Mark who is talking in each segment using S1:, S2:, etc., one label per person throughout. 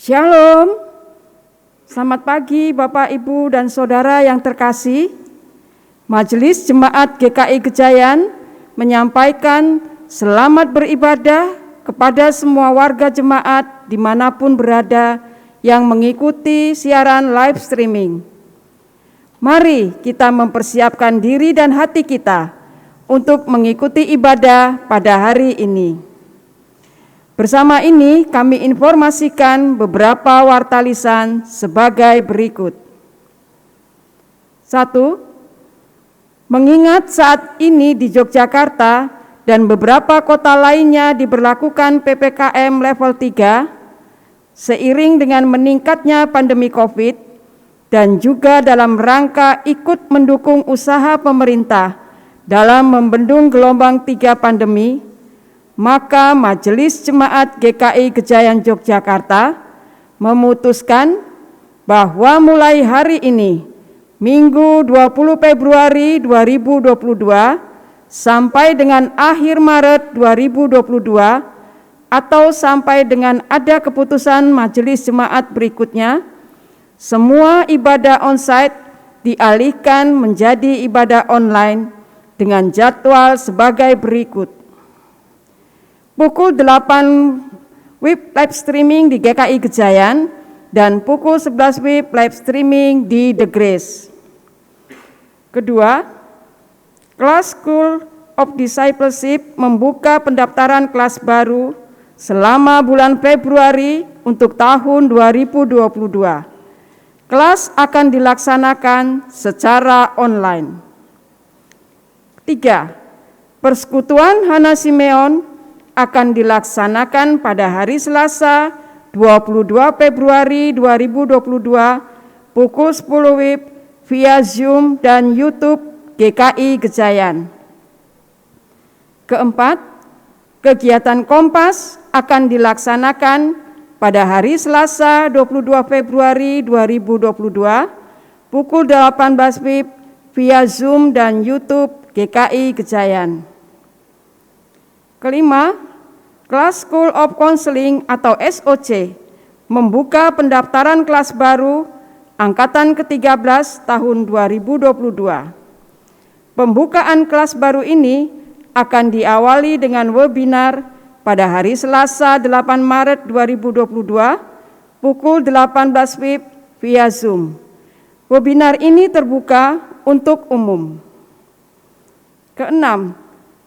S1: Shalom, selamat pagi Bapak, Ibu, dan Saudara yang terkasih. Majelis Jemaat GKI Gejayan menyampaikan selamat beribadah kepada semua warga jemaat dimanapun berada yang mengikuti siaran live streaming. Mari kita mempersiapkan diri dan hati kita untuk mengikuti ibadah pada hari ini. Bersama ini kami informasikan beberapa warta lisan sebagai berikut. 1. Mengingat saat ini di Yogyakarta dan beberapa kota lainnya diberlakukan PPKM level 3, seiring dengan meningkatnya pandemi COVID dan juga dalam rangka ikut mendukung usaha pemerintah dalam membendung gelombang 3 pandemi, maka Majelis Jemaat GKI Gejayan Yogyakarta memutuskan bahwa mulai hari ini, Minggu 20 Februari 2022 sampai dengan akhir Maret 2022 atau sampai dengan ada keputusan Majelis Jemaat berikutnya, semua ibadah onsite dialihkan menjadi ibadah online dengan jadwal sebagai berikut. Pukul 8 WIB live streaming di GKI Gejayan dan pukul 11 WIB live streaming di The Grace. Kedua, Kelas School of Discipleship membuka pendaftaran kelas baru selama bulan Februari untuk tahun 2022. Kelas akan dilaksanakan secara online. 3. Persekutuan Hana Simeon akan dilaksanakan pada hari Selasa 22 Februari 2022 pukul 10 WIB via Zoom dan YouTube GKI Gejayan. Keempat, kegiatan Kompas akan dilaksanakan pada hari Selasa 22 Februari 2022 pukul 18 WIB via Zoom dan YouTube GKI Gejayan. Kelima, Kelas School of Counseling atau SOC membuka pendaftaran kelas baru angkatan ke-13 tahun 2022. Pembukaan kelas baru ini akan diawali dengan webinar pada hari Selasa 8 Maret 2022 pukul 18 WIB via Zoom. Webinar ini terbuka untuk umum. Keenam,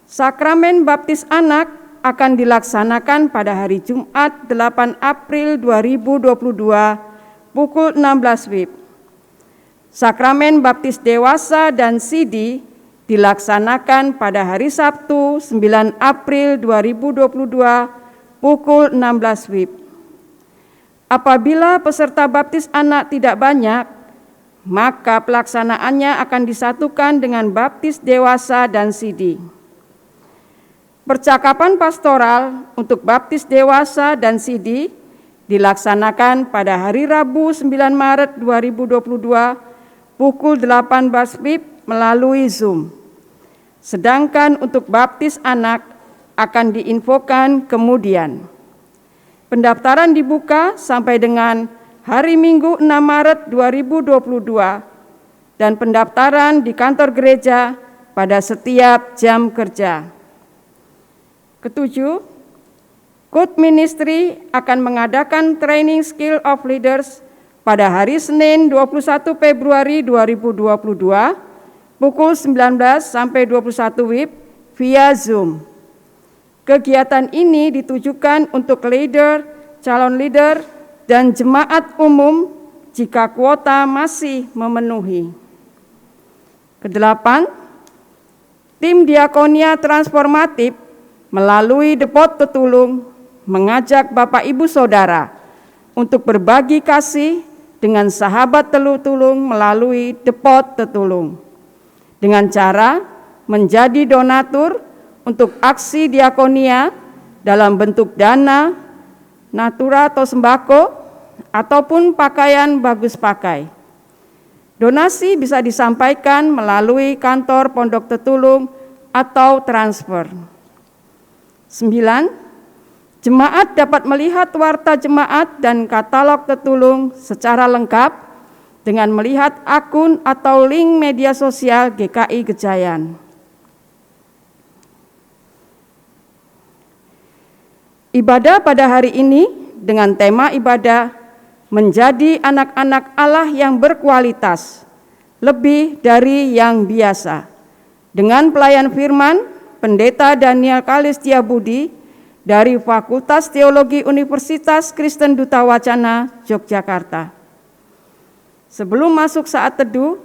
S1: Sakramen Baptis Anak akan dilaksanakan pada hari Jumat 8 April 2022 pukul 16 WIB. Sakramen Baptis Dewasa dan Sidi dilaksanakan pada hari Sabtu 9 April 2022 pukul 16 WIB. Apabila peserta baptis anak tidak banyak, maka pelaksanaannya akan disatukan dengan baptis dewasa dan sidi. Percakapan pastoral untuk baptis dewasa dan sidi dilaksanakan pada hari Rabu 9 Maret 2022 pukul 18 WIB melalui Zoom. Sedangkan untuk baptis anak akan diinfokan kemudian. Pendaftaran dibuka sampai dengan hari Minggu 6 Maret 2022 dan pendaftaran di kantor gereja pada setiap jam kerja. Ketujuh, Good Ministry akan mengadakan training skill of leaders pada hari Senin 21 Februari 2022 pukul 19 sampai 21 WIB via Zoom. Kegiatan ini ditujukan untuk leader, calon leader, dan jemaat umum jika kuota masih memenuhi. Kedelapan, tim diakonia transformatif melalui Depot Tetulung mengajak Bapak Ibu Saudara untuk berbagi kasih dengan sahabat Tetulung melalui Depot Tetulung dengan cara menjadi donatur untuk aksi diakonia dalam bentuk dana, natura atau sembako, ataupun pakaian bagus pakai. Donasi bisa disampaikan melalui kantor Pondok Tetulung atau transfer. 9. Jemaat dapat melihat warta jemaat dan katalog tetulung secara lengkap dengan melihat akun atau link media sosial GKI Gejayan. Ibadah pada hari ini dengan tema ibadah menjadi anak-anak Allah yang berkualitas, lebih dari yang biasa. Dengan pelayan firman, Pendeta Daniel Kalistia Budi dari Fakultas Teologi Universitas Kristen Duta Wacana, Yogyakarta. Sebelum masuk saat teduh,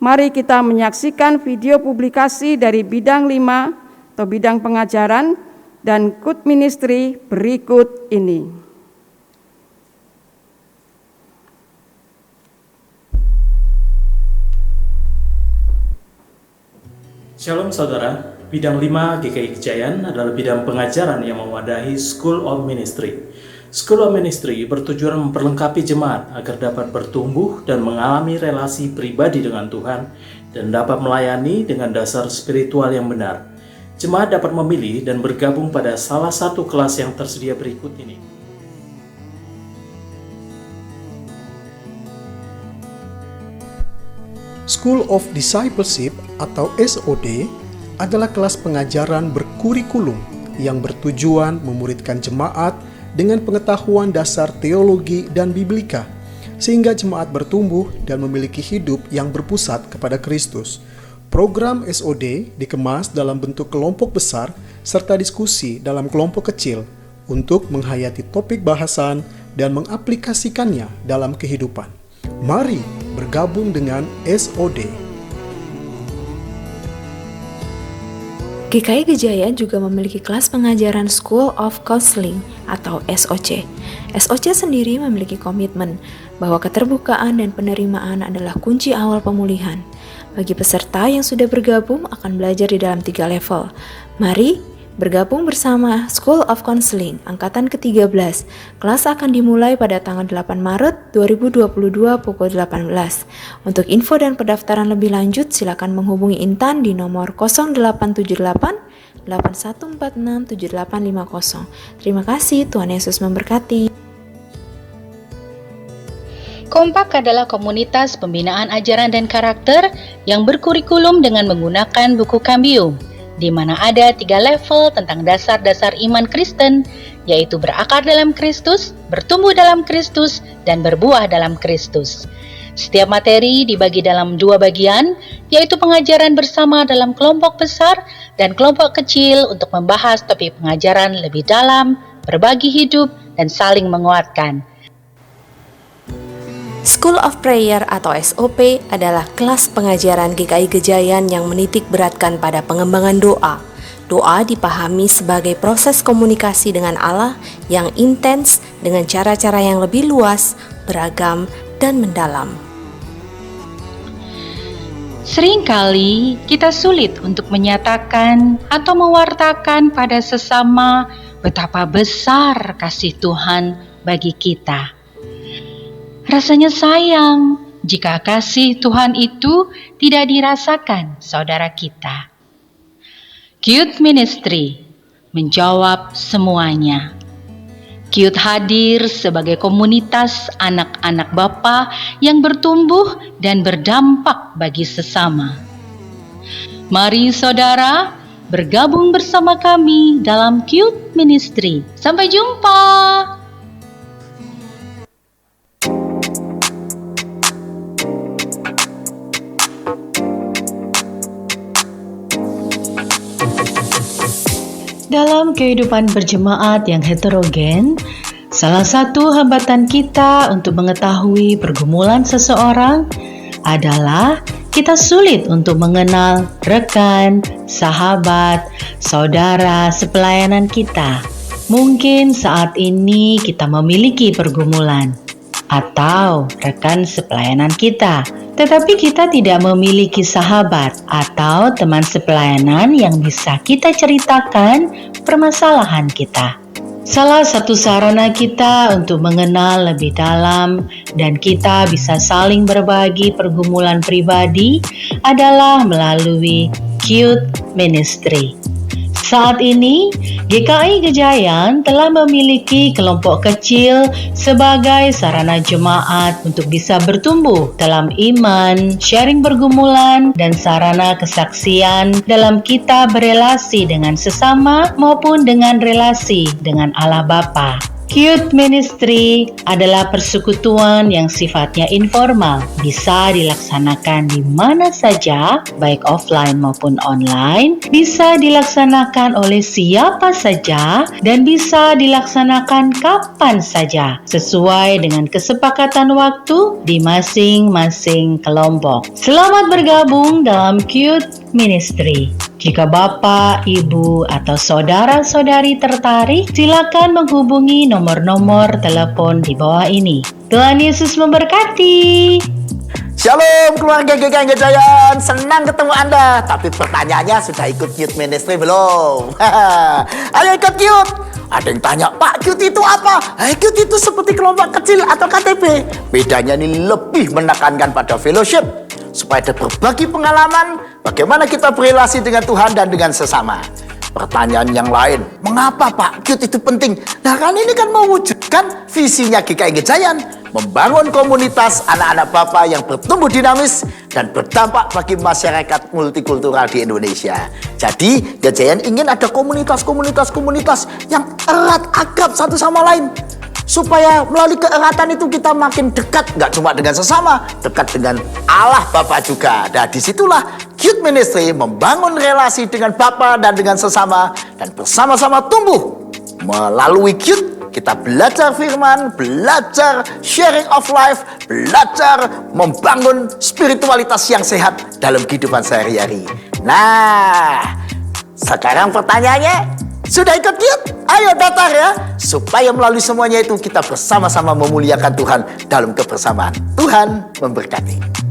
S1: mari kita menyaksikan video publikasi dari bidang 5 atau bidang pengajaran dan KUT Ministry berikut ini.
S2: Shalom saudara, bidang 5 GKI Gejayan adalah bidang pengajaran yang mewadahi School of Ministry. School of Ministry bertujuan memperlengkapi jemaat agar dapat bertumbuh dan mengalami relasi pribadi dengan Tuhan dan dapat melayani dengan dasar spiritual yang benar. Jemaat dapat memilih dan bergabung pada salah satu kelas yang tersedia berikut ini.
S3: School of Discipleship atau SOD adalah kelas pengajaran berkurikulum yang bertujuan memuridkan jemaat dengan pengetahuan dasar teologi dan biblika, sehingga jemaat bertumbuh dan memiliki hidup yang berpusat kepada Kristus. Program SOD dikemas dalam bentuk kelompok besar serta diskusi dalam kelompok kecil untuk menghayati topik bahasan dan mengaplikasikannya dalam kehidupan. Mari bergabung dengan SOD.
S4: GKI Gejayan juga memiliki kelas pengajaran School of Counseling atau SOC. SOC sendiri memiliki komitmen bahwa keterbukaan dan penerimaan adalah kunci awal pemulihan. Bagi peserta yang sudah bergabung akan belajar di dalam 3 level. Mari bergabung bersama School of Counseling Angkatan ke-13. Kelas akan dimulai pada tanggal 8 Maret 2022 pukul 18. Untuk info dan pendaftaran lebih lanjut silakan menghubungi Intan di nomor 0878 8146 7850. Terima kasih, Tuhan Yesus memberkati.
S5: Kompak adalah komunitas pembinaan ajaran dan karakter yang berkurikulum dengan menggunakan buku Cambium, di mana ada 3 level tentang dasar-dasar iman Kristen, yaitu berakar dalam Kristus, bertumbuh dalam Kristus, dan berbuah dalam Kristus. Setiap materi dibagi dalam 2 bagian, yaitu pengajaran bersama dalam kelompok besar dan kelompok kecil untuk membahas topik pengajaran lebih dalam, berbagi hidup, dan saling menguatkan.
S4: School of Prayer atau SOP adalah kelas pengajaran GKI Gejayan yang menitik beratkan pada pengembangan doa. Doa dipahami sebagai proses komunikasi dengan Allah yang intens dengan cara-cara yang lebih luas, beragam, dan mendalam.
S5: Seringkali kita sulit untuk menyatakan atau mewartakan pada sesama betapa besar kasih Tuhan bagi kita. Rasanya sayang jika kasih Tuhan itu tidak dirasakan saudara kita. KUT Ministry menjawab semuanya. KUT hadir sebagai komunitas anak-anak Bapa yang bertumbuh dan berdampak bagi sesama. Mari saudara bergabung bersama kami dalam KUT Ministry. Sampai jumpa. Dalam kehidupan berjemaat yang heterogen, salah satu hambatan kita untuk mengetahui pergumulan seseorang adalah kita sulit untuk mengenal rekan, sahabat, saudara sepelayanan kita. Mungkin saat ini kita memiliki pergumulan atau rekan sepelayanan kita, tetapi kita tidak memiliki sahabat atau teman sepelayanan yang bisa kita ceritakan permasalahan kita. Salah satu sarana kita untuk mengenal lebih dalam dan kita bisa saling berbagi pergumulan pribadi adalah melalui KUT Ministry. Saat ini, GKI Gejayan telah memiliki kelompok kecil sebagai sarana jemaat untuk bisa bertumbuh dalam iman, sharing pergumulan, dan sarana kesaksian dalam kita berelasi dengan sesama maupun dengan relasi dengan Allah Bapa. Youth Ministry adalah persekutuan yang sifatnya informal, bisa dilaksanakan di mana saja, baik offline maupun online, bisa dilaksanakan oleh siapa saja, dan bisa dilaksanakan kapan saja, sesuai dengan kesepakatan waktu di masing-masing kelompok. Selamat bergabung dalam Youth Ministry. Jika Bapak, Ibu, atau saudara-saudari tertarik, silakan menghubungi nomor-nomor telepon di bawah ini. Tuhan Yesus memberkati.
S6: Shalom keluarga GKI Gejayan, senang ketemu Anda. Tapi pertanyaannya, sudah ikut Youth Ministry belum? Ayo ikut Youth. Ada yang tanya, Pak, Youth itu apa? Youth itu seperti kelompok kecil atau KTP. Bedanya ini lebih menekankan pada fellowship, supaya ada berbagi pengalaman bagaimana kita berelasi dengan Tuhan dan dengan sesama. Pertanyaan yang lain, mengapa Pak Youth itu penting? Nah kan ini kan mewujudkan visinya GKI Gejayan, membangun komunitas anak-anak Bapak yang bertumbuh dinamis dan berdampak bagi masyarakat multikultural di Indonesia. Jadi Gejayan ingin ada komunitas yang erat akrab satu sama lain, supaya melalui keeratan itu kita makin dekat, nggak cuma dengan sesama, dekat dengan Allah Bapa juga. Dan disitulah Youth Ministry membangun relasi dengan Bapa dan dengan sesama, dan bersama-sama tumbuh. Melalui Youth kita belajar firman, belajar sharing of life, belajar membangun spiritualitas yang sehat dalam kehidupan sehari-hari. Nah, sekarang pertanyaannya, sudah ikut Youth? Ayo daftar ya, supaya melalui semuanya itu kita bersama-sama memuliakan Tuhan dalam kebersamaan. Tuhan memberkati.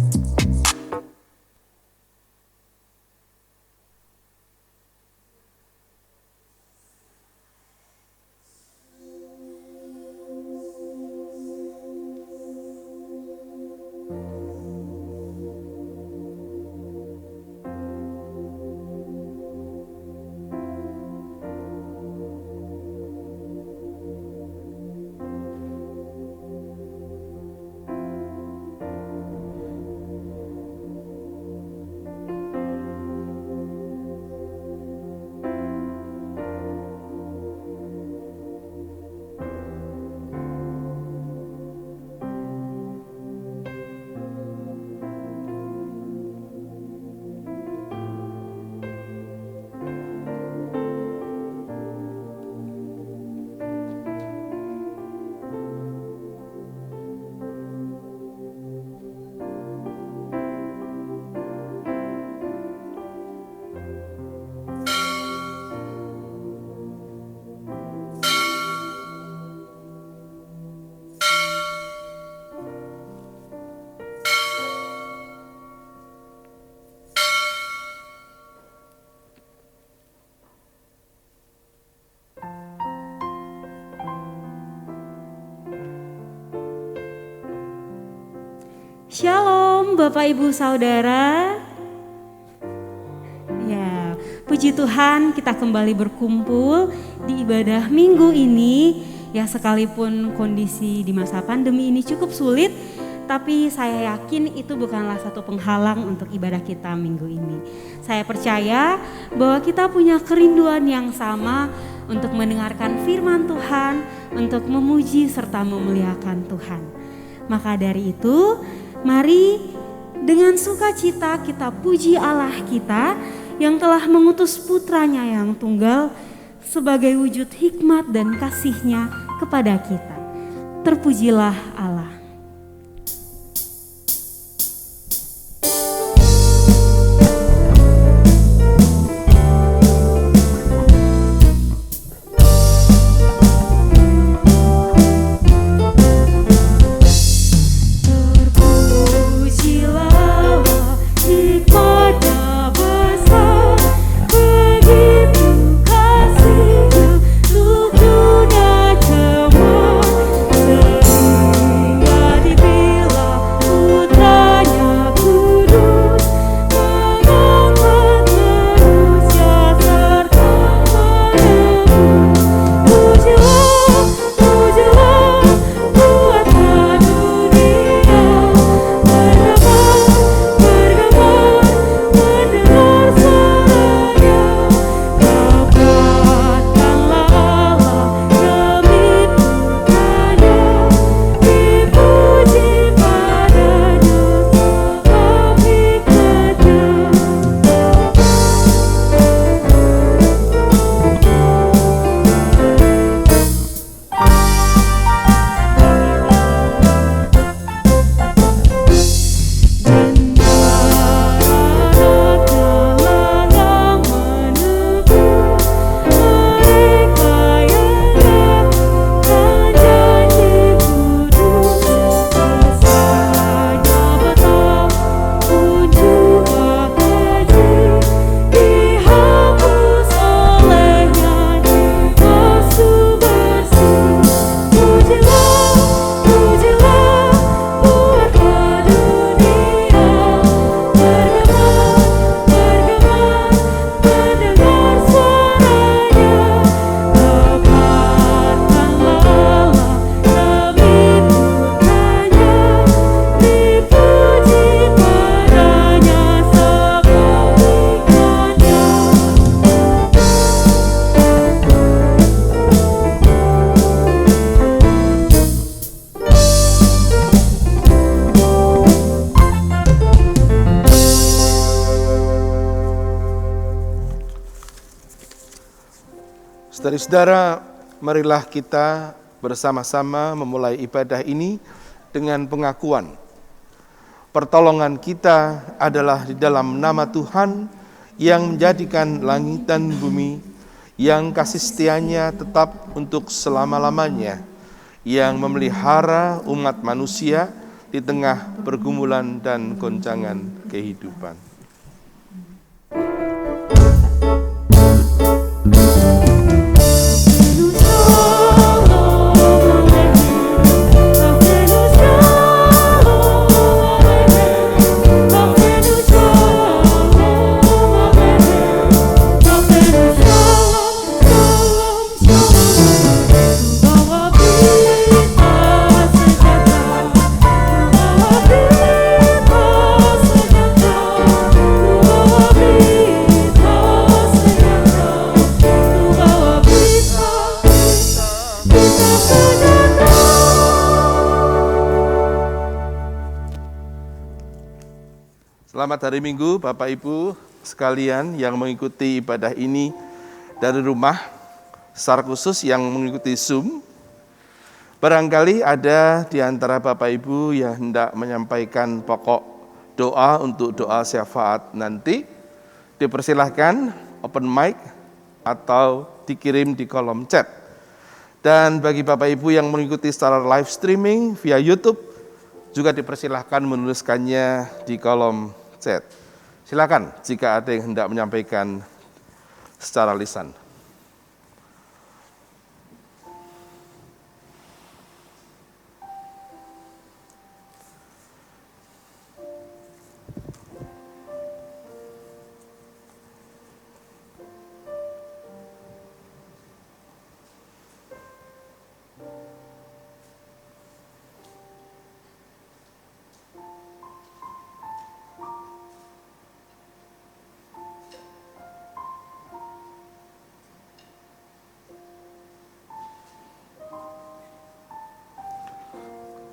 S7: Shalom Bapak Ibu Saudara. Ya, puji Tuhan kita kembali berkumpul di ibadah minggu ini. Ya, sekalipun kondisi di masa pandemi ini cukup sulit, tapi saya yakin itu bukanlah satu penghalang untuk ibadah kita minggu ini. Saya percaya bahwa kita punya kerinduan yang sama untuk mendengarkan firman Tuhan, untuk memuji serta memuliakan Tuhan. Maka dari itu, mari dengan sukacita kita puji Allah kita yang telah mengutus putranya yang tunggal sebagai wujud hikmat dan kasih-Nya kepada kita. Terpujilah Allah.
S8: Terpujilah Saudara-saudara, marilah kita bersama-sama memulai ibadah ini dengan pengakuan. Pertolongan kita adalah di dalam nama Tuhan yang menjadikan langit dan bumi, yang kasih setianya tetap untuk selama-lamanya, yang memelihara umat manusia di tengah pergumulan dan goncangan kehidupan. Selamat hari Minggu Bapak Ibu sekalian yang mengikuti ibadah ini dari rumah, secara khusus yang mengikuti Zoom. Barangkali ada di antara Bapak Ibu yang hendak menyampaikan pokok doa untuk doa syafaat nanti, dipersilahkan open mic atau dikirim di kolom chat. Dan bagi Bapak Ibu yang mengikuti secara live streaming via YouTube, juga dipersilahkan menuliskannya di kolom chat. Silakan jika ada yang hendak menyampaikan secara lisan.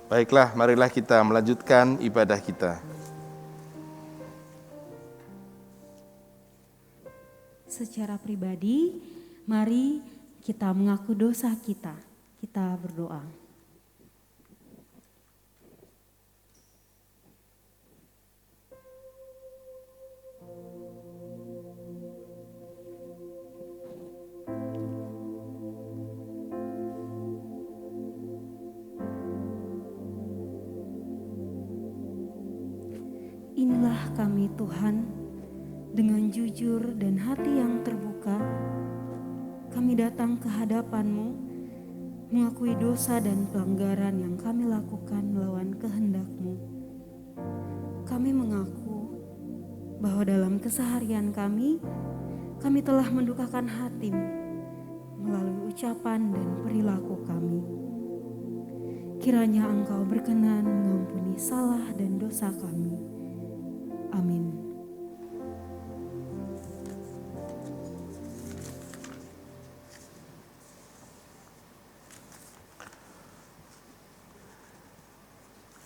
S8: Baiklah, marilah kita melanjutkan ibadah kita.
S7: Secara pribadi, mari kita mengaku dosa kita. Kita berdoa. Inilah kami Tuhan, dengan jujur dan hati yang terbuka, kami datang ke hadapan-Mu, mengakui dosa dan pelanggaran yang kami lakukan melawan kehendak-Mu. Kami mengaku bahwa dalam keseharian kami telah mendukakan hati-Mu melalui ucapan dan perilaku kami. Kiranya Engkau berkenan mengampuni salah dan dosa kami. Amin.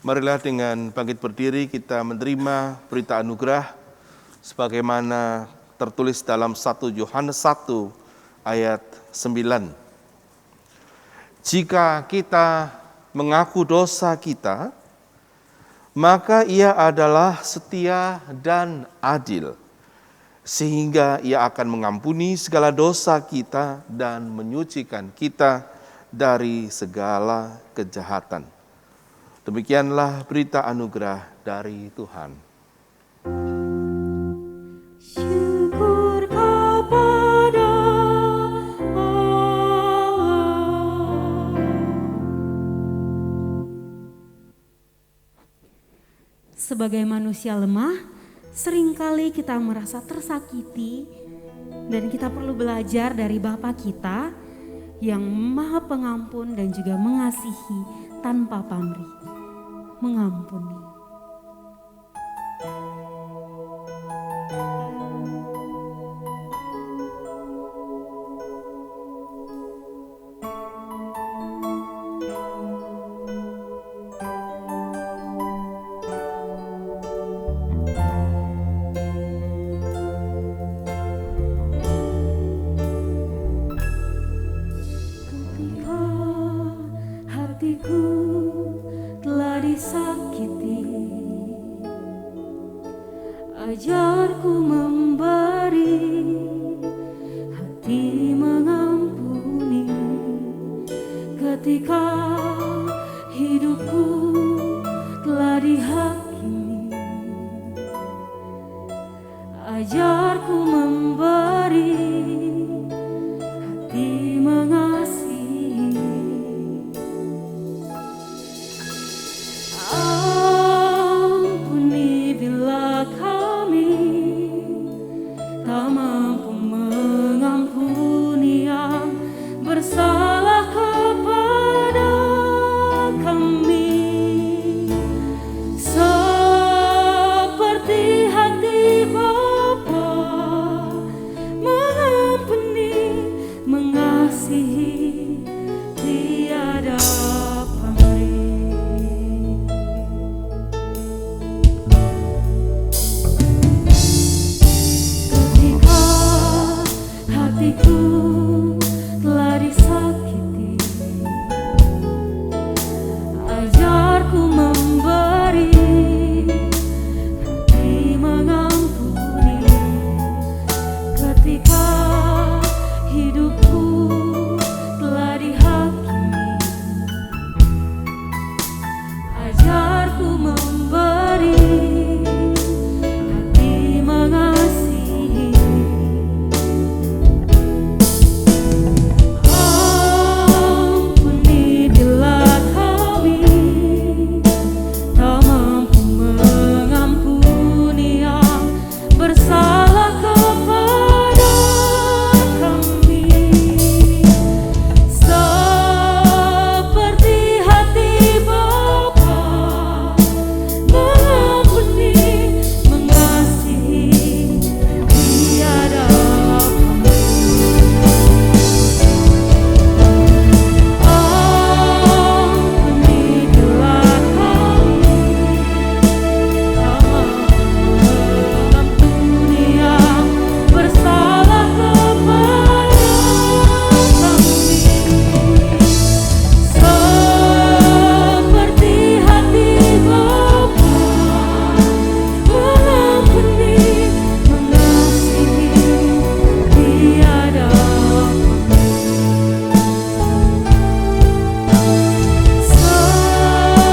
S8: Marilah dengan bangkit berdiri kita menerima berita anugerah sebagaimana tertulis dalam 1 Yohanes 1 ayat 9. Jika kita mengaku dosa kita, maka Ia adalah setia dan adil, sehingga Ia akan mengampuni segala dosa kita dan menyucikan kita dari segala kejahatan. Demikianlah berita anugerah dari Tuhan.
S7: Syukur kepada Allah. Sebagai manusia lemah, seringkali kita merasa tersakiti dan kita perlu belajar dari Bapa kita yang Maha Pengampun dan juga mengasihi tanpa pamrih. Mengampuni. hatiku telah disakiti, ajarku memberi, hati mengampuni. Ketika hidupku telah dihakimi, ajarku memberi, hati mengasihi. Ampuni bila kami tak mampu mengampuni yang bersalah kepada kami, seperti hati Bapa mengampuni, mengasihi tiada pamrih. Ketika hatiku telah disakiti, ajarku memberi, hati mengampuni. Ketika hidupku telah dihakimi, ajarku memberi, hati mengasihi. Ampuni bila kami tak mampu mengampuni yang bersalah kepada kami, seperti hati Bapa mengampuni, mengasihi tiada Ampuni bila kami tak mampu mengampuni yang bersalah kepada kami, seperti hati Bapa mengampuni, mengasihi tiada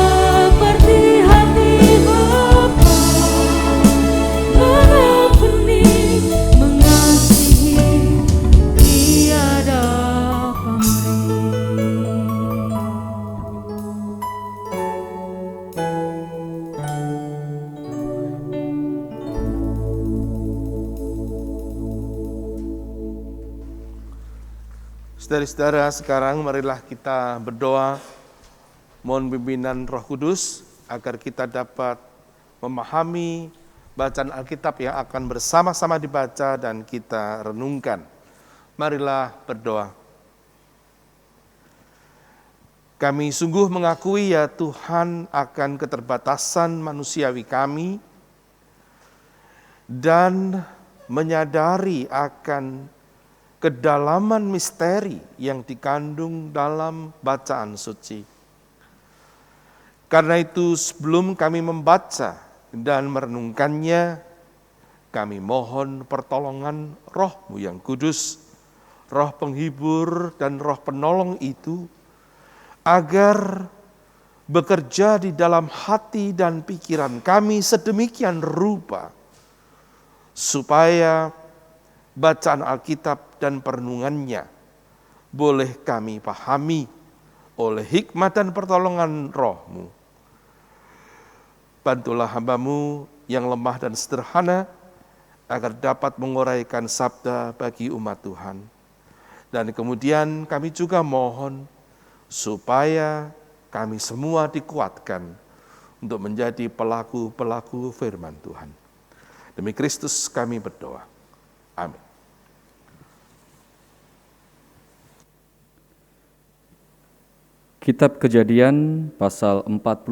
S7: seperti hati Bapa mengampuni, mengasihi tiada pamrih.
S8: Saudara-saudara, sekarang marilah kita berdoa, mohon pimpinan Roh Kudus agar kita dapat memahami bacaan Alkitab yang akan bersama-sama dibaca dan kita renungkan. Marilah berdoa. Kami sungguh mengakui ya Tuhan akan keterbatasan manusiawi kami dan menyadari akan kedalaman misteri yang dikandung dalam bacaan suci. Karena itu sebelum kami membaca dan merenungkannya, kami mohon pertolongan Roh-Mu yang kudus, Roh penghibur dan Roh penolong itu, agar bekerja di dalam hati dan pikiran kami sedemikian rupa, supaya bacaan Alkitab dan perenungannya boleh kami pahami oleh hikmat dan pertolongan Roh-Mu. Bantulah hamba-Mu yang lemah dan sederhana agar dapat menguraikan sabda bagi umat Tuhan. Dan kemudian kami juga mohon supaya kami semua dikuatkan untuk menjadi pelaku-pelaku firman Tuhan. Demi Kristus kami berdoa. Amin.
S9: Kitab Kejadian pasal 45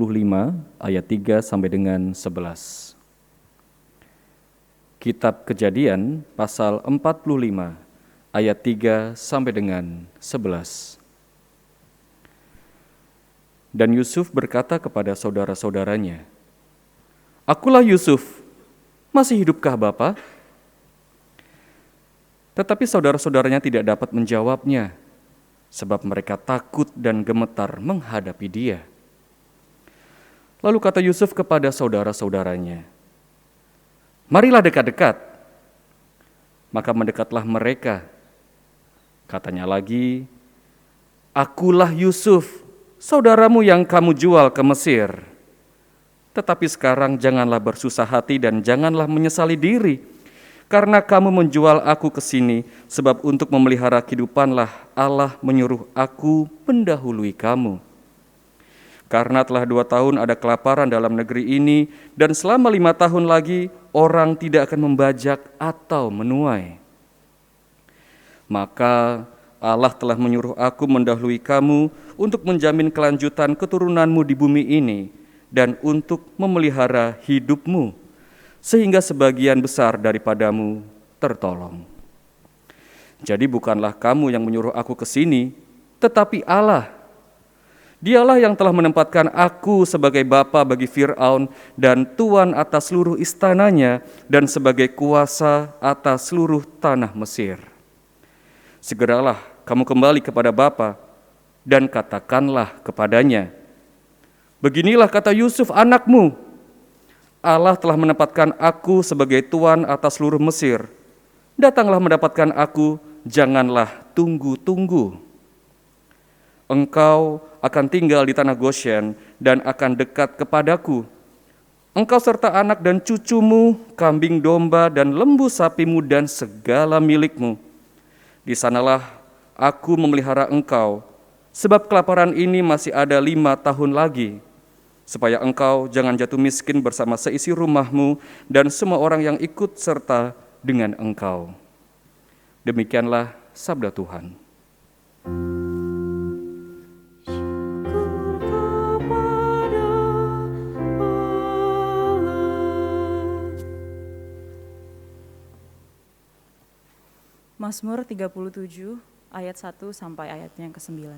S9: ayat 3 sampai dengan 11. Kitab Kejadian pasal 45 ayat 3 sampai dengan 11. Dan Yusuf berkata kepada saudara-saudaranya, "Akulah Yusuf, masih hidupkah Bapa?" Tetapi saudara-saudaranya tidak dapat menjawabnya, sebab mereka takut dan gemetar menghadapi dia. Lalu kata Yusuf kepada saudara-saudaranya, "Marilah dekat-dekat." Maka mendekatlah mereka. Katanya lagi, "Akulah Yusuf, saudaramu yang kamu jual ke Mesir. Tetapi sekarang janganlah bersusah hati dan janganlah menyesali diri, karena kamu menjual aku ke sini, sebab untuk memelihara kehidupanlah Allah menyuruh aku mendahului kamu. Karena telah 2 tahun ada kelaparan dalam negeri ini, dan selama 5 tahun lagi orang tidak akan membajak atau menuai. Maka Allah telah menyuruh aku mendahului kamu untuk menjamin kelanjutan keturunanmu di bumi ini dan untuk memelihara hidupmu, sehingga sebagian besar daripadamu tertolong. Jadi bukanlah kamu yang menyuruh aku ke sini, tetapi Allah. Dialah yang telah menempatkan aku sebagai bapa bagi Fir'aun dan tuan atas seluruh istananya dan sebagai kuasa atas seluruh tanah Mesir. Segeralah kamu kembali kepada Bapa dan katakanlah kepadanya, beginilah kata Yusuf anakmu, Allah telah menempatkan aku sebagai tuan atas seluruh Mesir. Datanglah mendapatkan aku, janganlah tunggu-tunggu. Engkau akan tinggal di tanah Goshen dan akan dekat kepadaku. Engkau serta anak dan cucumu, kambing domba dan lembu sapimu dan segala milikmu. Di sanalah aku memelihara engkau, sebab kelaparan ini masih ada 5 tahun lagi, supaya engkau jangan jatuh miskin bersama seisi rumahmu dan semua orang yang ikut serta dengan engkau. Demikianlah sabda Tuhan.
S10: Mazmur 37 ayat 1 sampai ayatnya yang ke-9.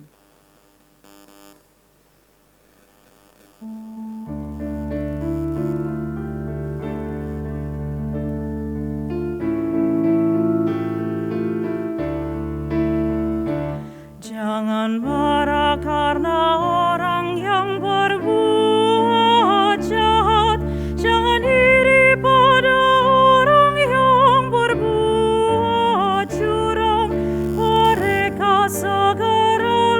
S10: Jangan marah karena orang yang berbuat jahat, jangan iri pada orang yang berbuat curang. Mereka segera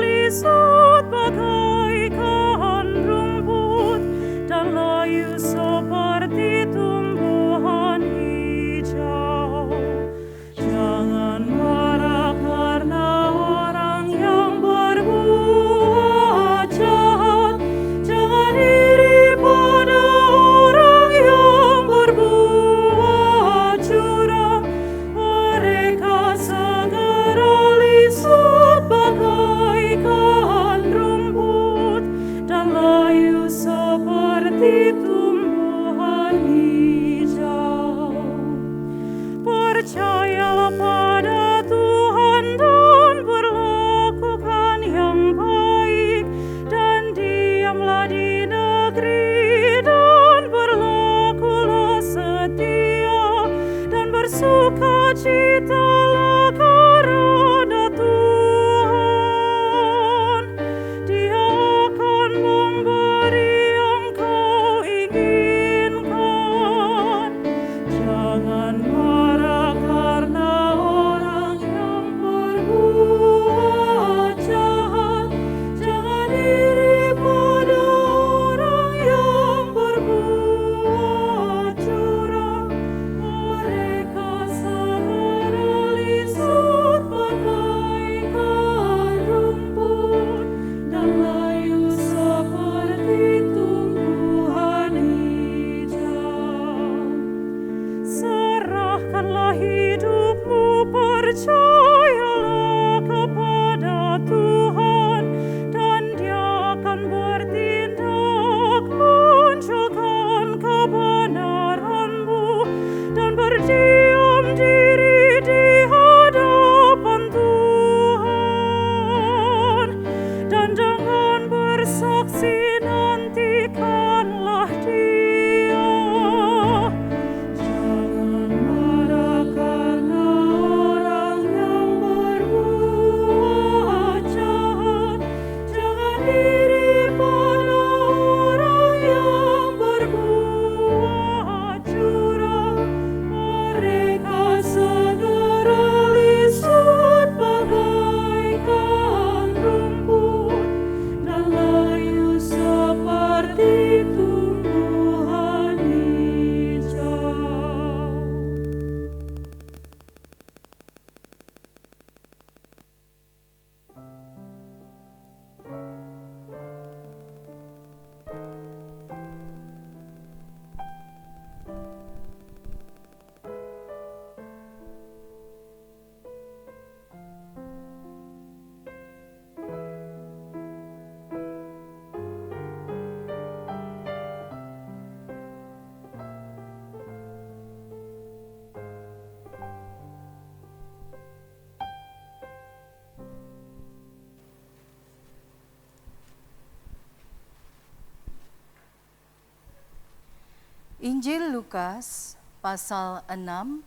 S11: Injil Lukas pasal 6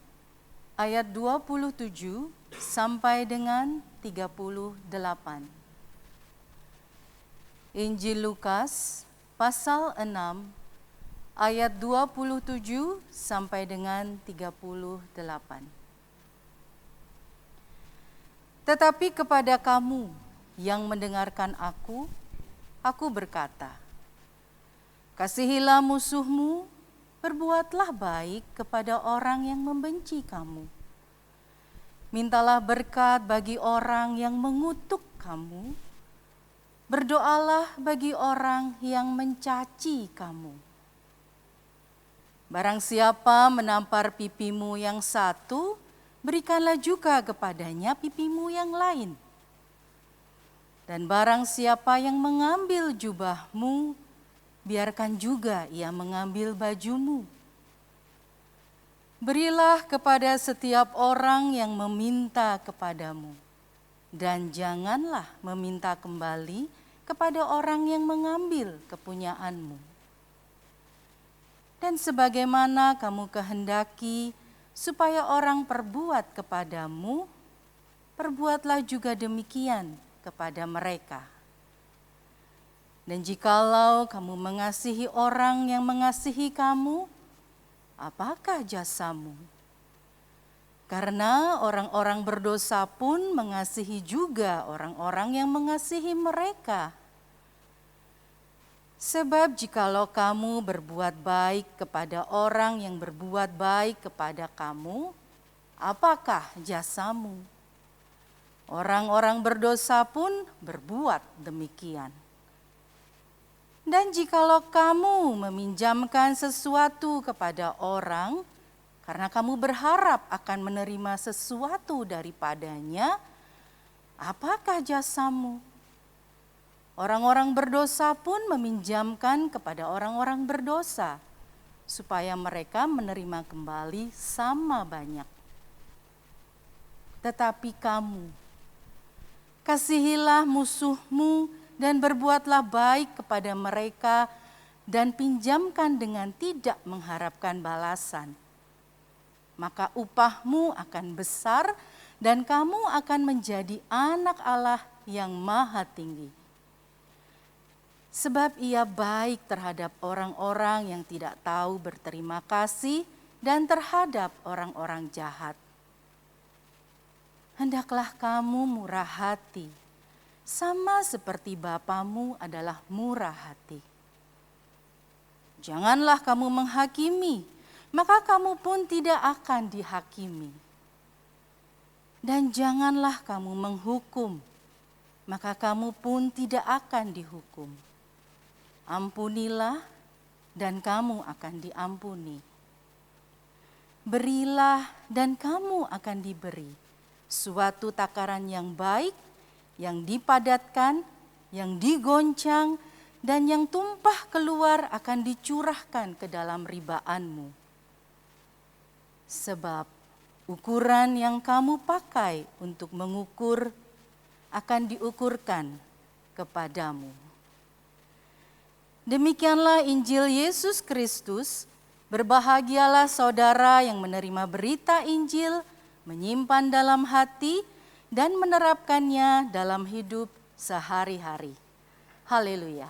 S11: ayat 27 sampai dengan 38. Injil Lukas pasal 6 ayat 27 sampai dengan 38. Tetapi kepada kamu yang mendengarkan aku berkata, kasihilah musuhmu, berbuatlah baik kepada orang yang membenci kamu. Mintalah berkat bagi orang yang mengutuk kamu. Berdoalah bagi orang yang mencaci kamu. Barang siapa menampar pipimu yang satu, berikanlah juga kepadanya pipimu yang lain. Dan barang siapa yang mengambil jubahmu, biarkan juga ia mengambil bajumu. Berilah kepada setiap orang yang meminta kepadamu, dan janganlah meminta kembali kepada orang yang mengambil kepunyaanmu. Dan sebagaimana kamu kehendaki supaya orang perbuat kepadamu, perbuatlah juga demikian kepada mereka. Dan jikalau kamu mengasihi orang yang mengasihi kamu, apakah jasamu? Karena orang-orang berdosa pun mengasihi juga orang-orang yang mengasihi mereka. Sebab jikalau kamu berbuat baik kepada orang yang berbuat baik kepada kamu, apakah jasamu? Orang-orang berdosa pun berbuat demikian. Dan jikalau kamu meminjamkan sesuatu kepada orang, karena kamu berharap akan menerima sesuatu daripadanya, apakah jasamu? Orang-orang berdosa pun meminjamkan kepada orang-orang berdosa, supaya mereka menerima kembali sama banyak. Tetapi kamu, kasihilah musuhmu dan berbuatlah baik kepada mereka dan pinjamkan dengan tidak mengharapkan balasan. Maka upahmu akan besar dan kamu akan menjadi anak Allah yang maha tinggi. Sebab ia baik terhadap orang-orang yang tidak tahu berterima kasih dan terhadap orang-orang jahat. Hendaklah kamu murah hati, sama seperti Bapamu adalah murah hati. Janganlah kamu menghakimi, maka kamu pun tidak akan dihakimi. Dan janganlah kamu menghukum, maka kamu pun tidak akan dihukum. Ampunilah, dan kamu akan diampuni. Berilah, dan kamu akan diberi suatu takaran yang baik, yang dipadatkan, yang digoncang, dan yang tumpah keluar akan dicurahkan ke dalam ribaanmu. Sebab ukuran yang kamu pakai untuk mengukur akan diukurkan kepadamu. Demikianlah Injil Yesus Kristus. Berbahagialah saudara yang menerima berita Injil, menyimpan dalam hati, dan menerapkannya dalam hidup sehari-hari. Haleluya.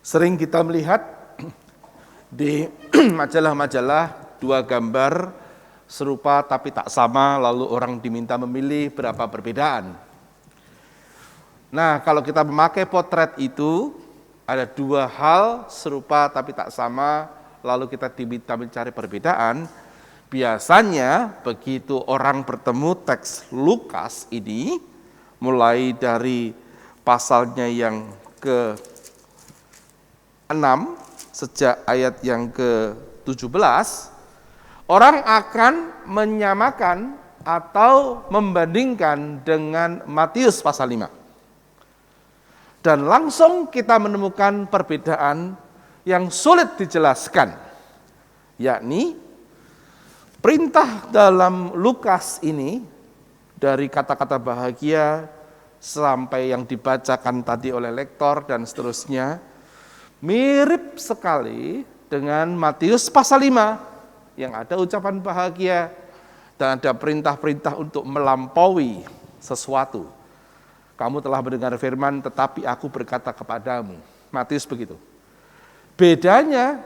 S8: Sering kita melihat di majalah-majalah dua gambar serupa tapi tak sama, lalu orang diminta memilih berapa perbedaan. Nah, kalau kita memakai potret itu, ada dua hal serupa tapi tak sama, lalu kita diminta mencari perbedaan. Biasanya begitu orang bertemu teks Lukas ini, mulai dari pasalnya yang ke-6 sejak ayat yang ke-17, orang akan menyamakan atau membandingkan dengan Matius pasal 5. Dan langsung kita menemukan perbedaan yang sulit dijelaskan, yakni perintah dalam Lukas ini dari kata-kata bahagia sampai yang dibacakan tadi oleh lektor dan seterusnya mirip sekali dengan Matius pasal 5 yang ada ucapan bahagia dan ada perintah-perintah untuk melampaui sesuatu. Kamu telah mendengar firman, tetapi aku berkata kepadamu. Matius begitu. Bedanya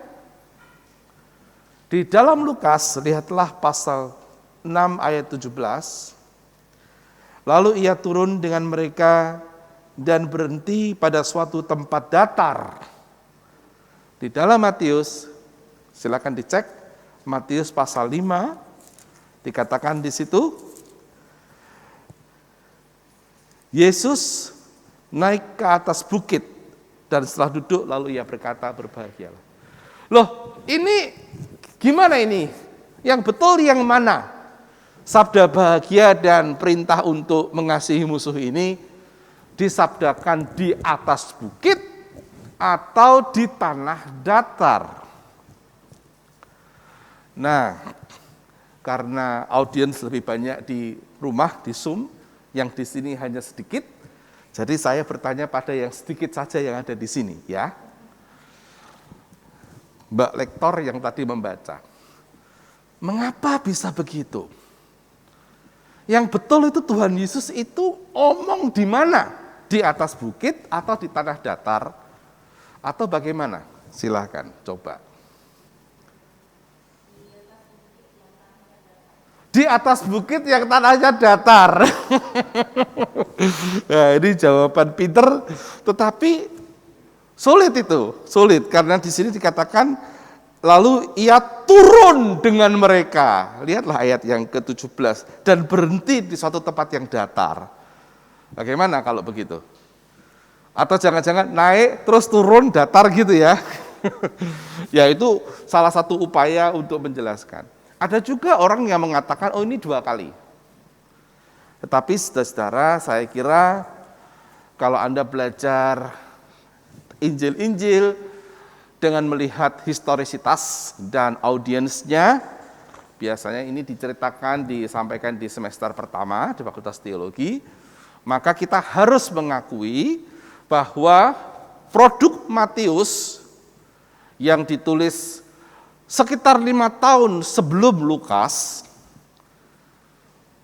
S8: di dalam Lukas, lihatlah pasal 6 ayat 17. Lalu ia turun dengan mereka dan berhenti pada suatu tempat datar. Di dalam Matius, silakan dicek, Matius pasal 5, dikatakan di situ, Yesus naik ke atas bukit dan setelah duduk lalu ia berkata, berbahagialah. Loh, ini gimana ini? Yang betul yang mana? Sabda bahagia dan perintah untuk mengasihi musuh ini disabdakan di atas bukit atau di tanah datar? Nah, karena audiens lebih banyak di rumah, di Zoom, yang di sini hanya sedikit, jadi saya bertanya pada yang sedikit saja yang ada di sini, ya. Mbak lektor yang tadi membaca, mengapa bisa begitu? Yang betul itu Tuhan Yesus itu omong di mana? Di atas bukit atau di tanah datar? Atau bagaimana? Silahkan, coba. Di atas bukit yang tanahnya datar. Nah, ini jawaban pinter, tetapi sulit itu, sulit karena di sini dikatakan lalu ia turun dengan mereka. Lihatlah ayat yang ke-17 dan berhenti di suatu tempat yang datar. Bagaimana kalau begitu? Atau jangan-jangan naik terus turun datar gitu ya? Ya itu salah satu upaya untuk menjelaskan. Ada juga orang yang mengatakan, oh ini 2 kali. Tetapi saudara-saudara, saya kira kalau Anda belajar Injil-Injil dengan melihat historisitas dan audiensnya, biasanya ini diceritakan, disampaikan di semester pertama di Fakultas Teologi, maka kita harus mengakui bahwa produk Matius yang ditulis sekitar 5 tahun sebelum Lukas,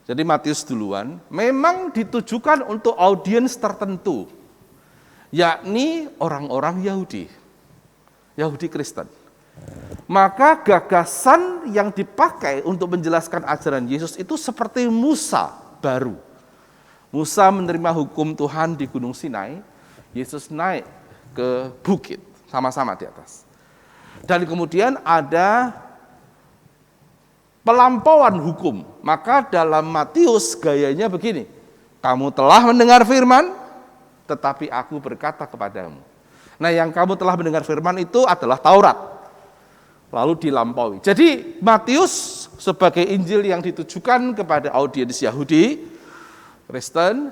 S8: jadi Matius duluan, memang ditujukan untuk audiens tertentu, yakni orang-orang Yahudi Kristen. Maka gagasan yang dipakai untuk menjelaskan ajaran Yesus itu seperti Musa baru. Musa menerima hukum Tuhan di Gunung Sinai, Yesus naik ke bukit, sama-sama di atas. Dan kemudian ada pelampauan hukum. Maka dalam Matius gayanya begini, kamu telah mendengar firman, tetapi aku berkata kepadamu. Nah, yang kamu telah mendengar firman itu adalah Taurat, lalu dilampaui. Jadi Matius sebagai Injil yang ditujukan kepada audiens Yahudi, Kristen,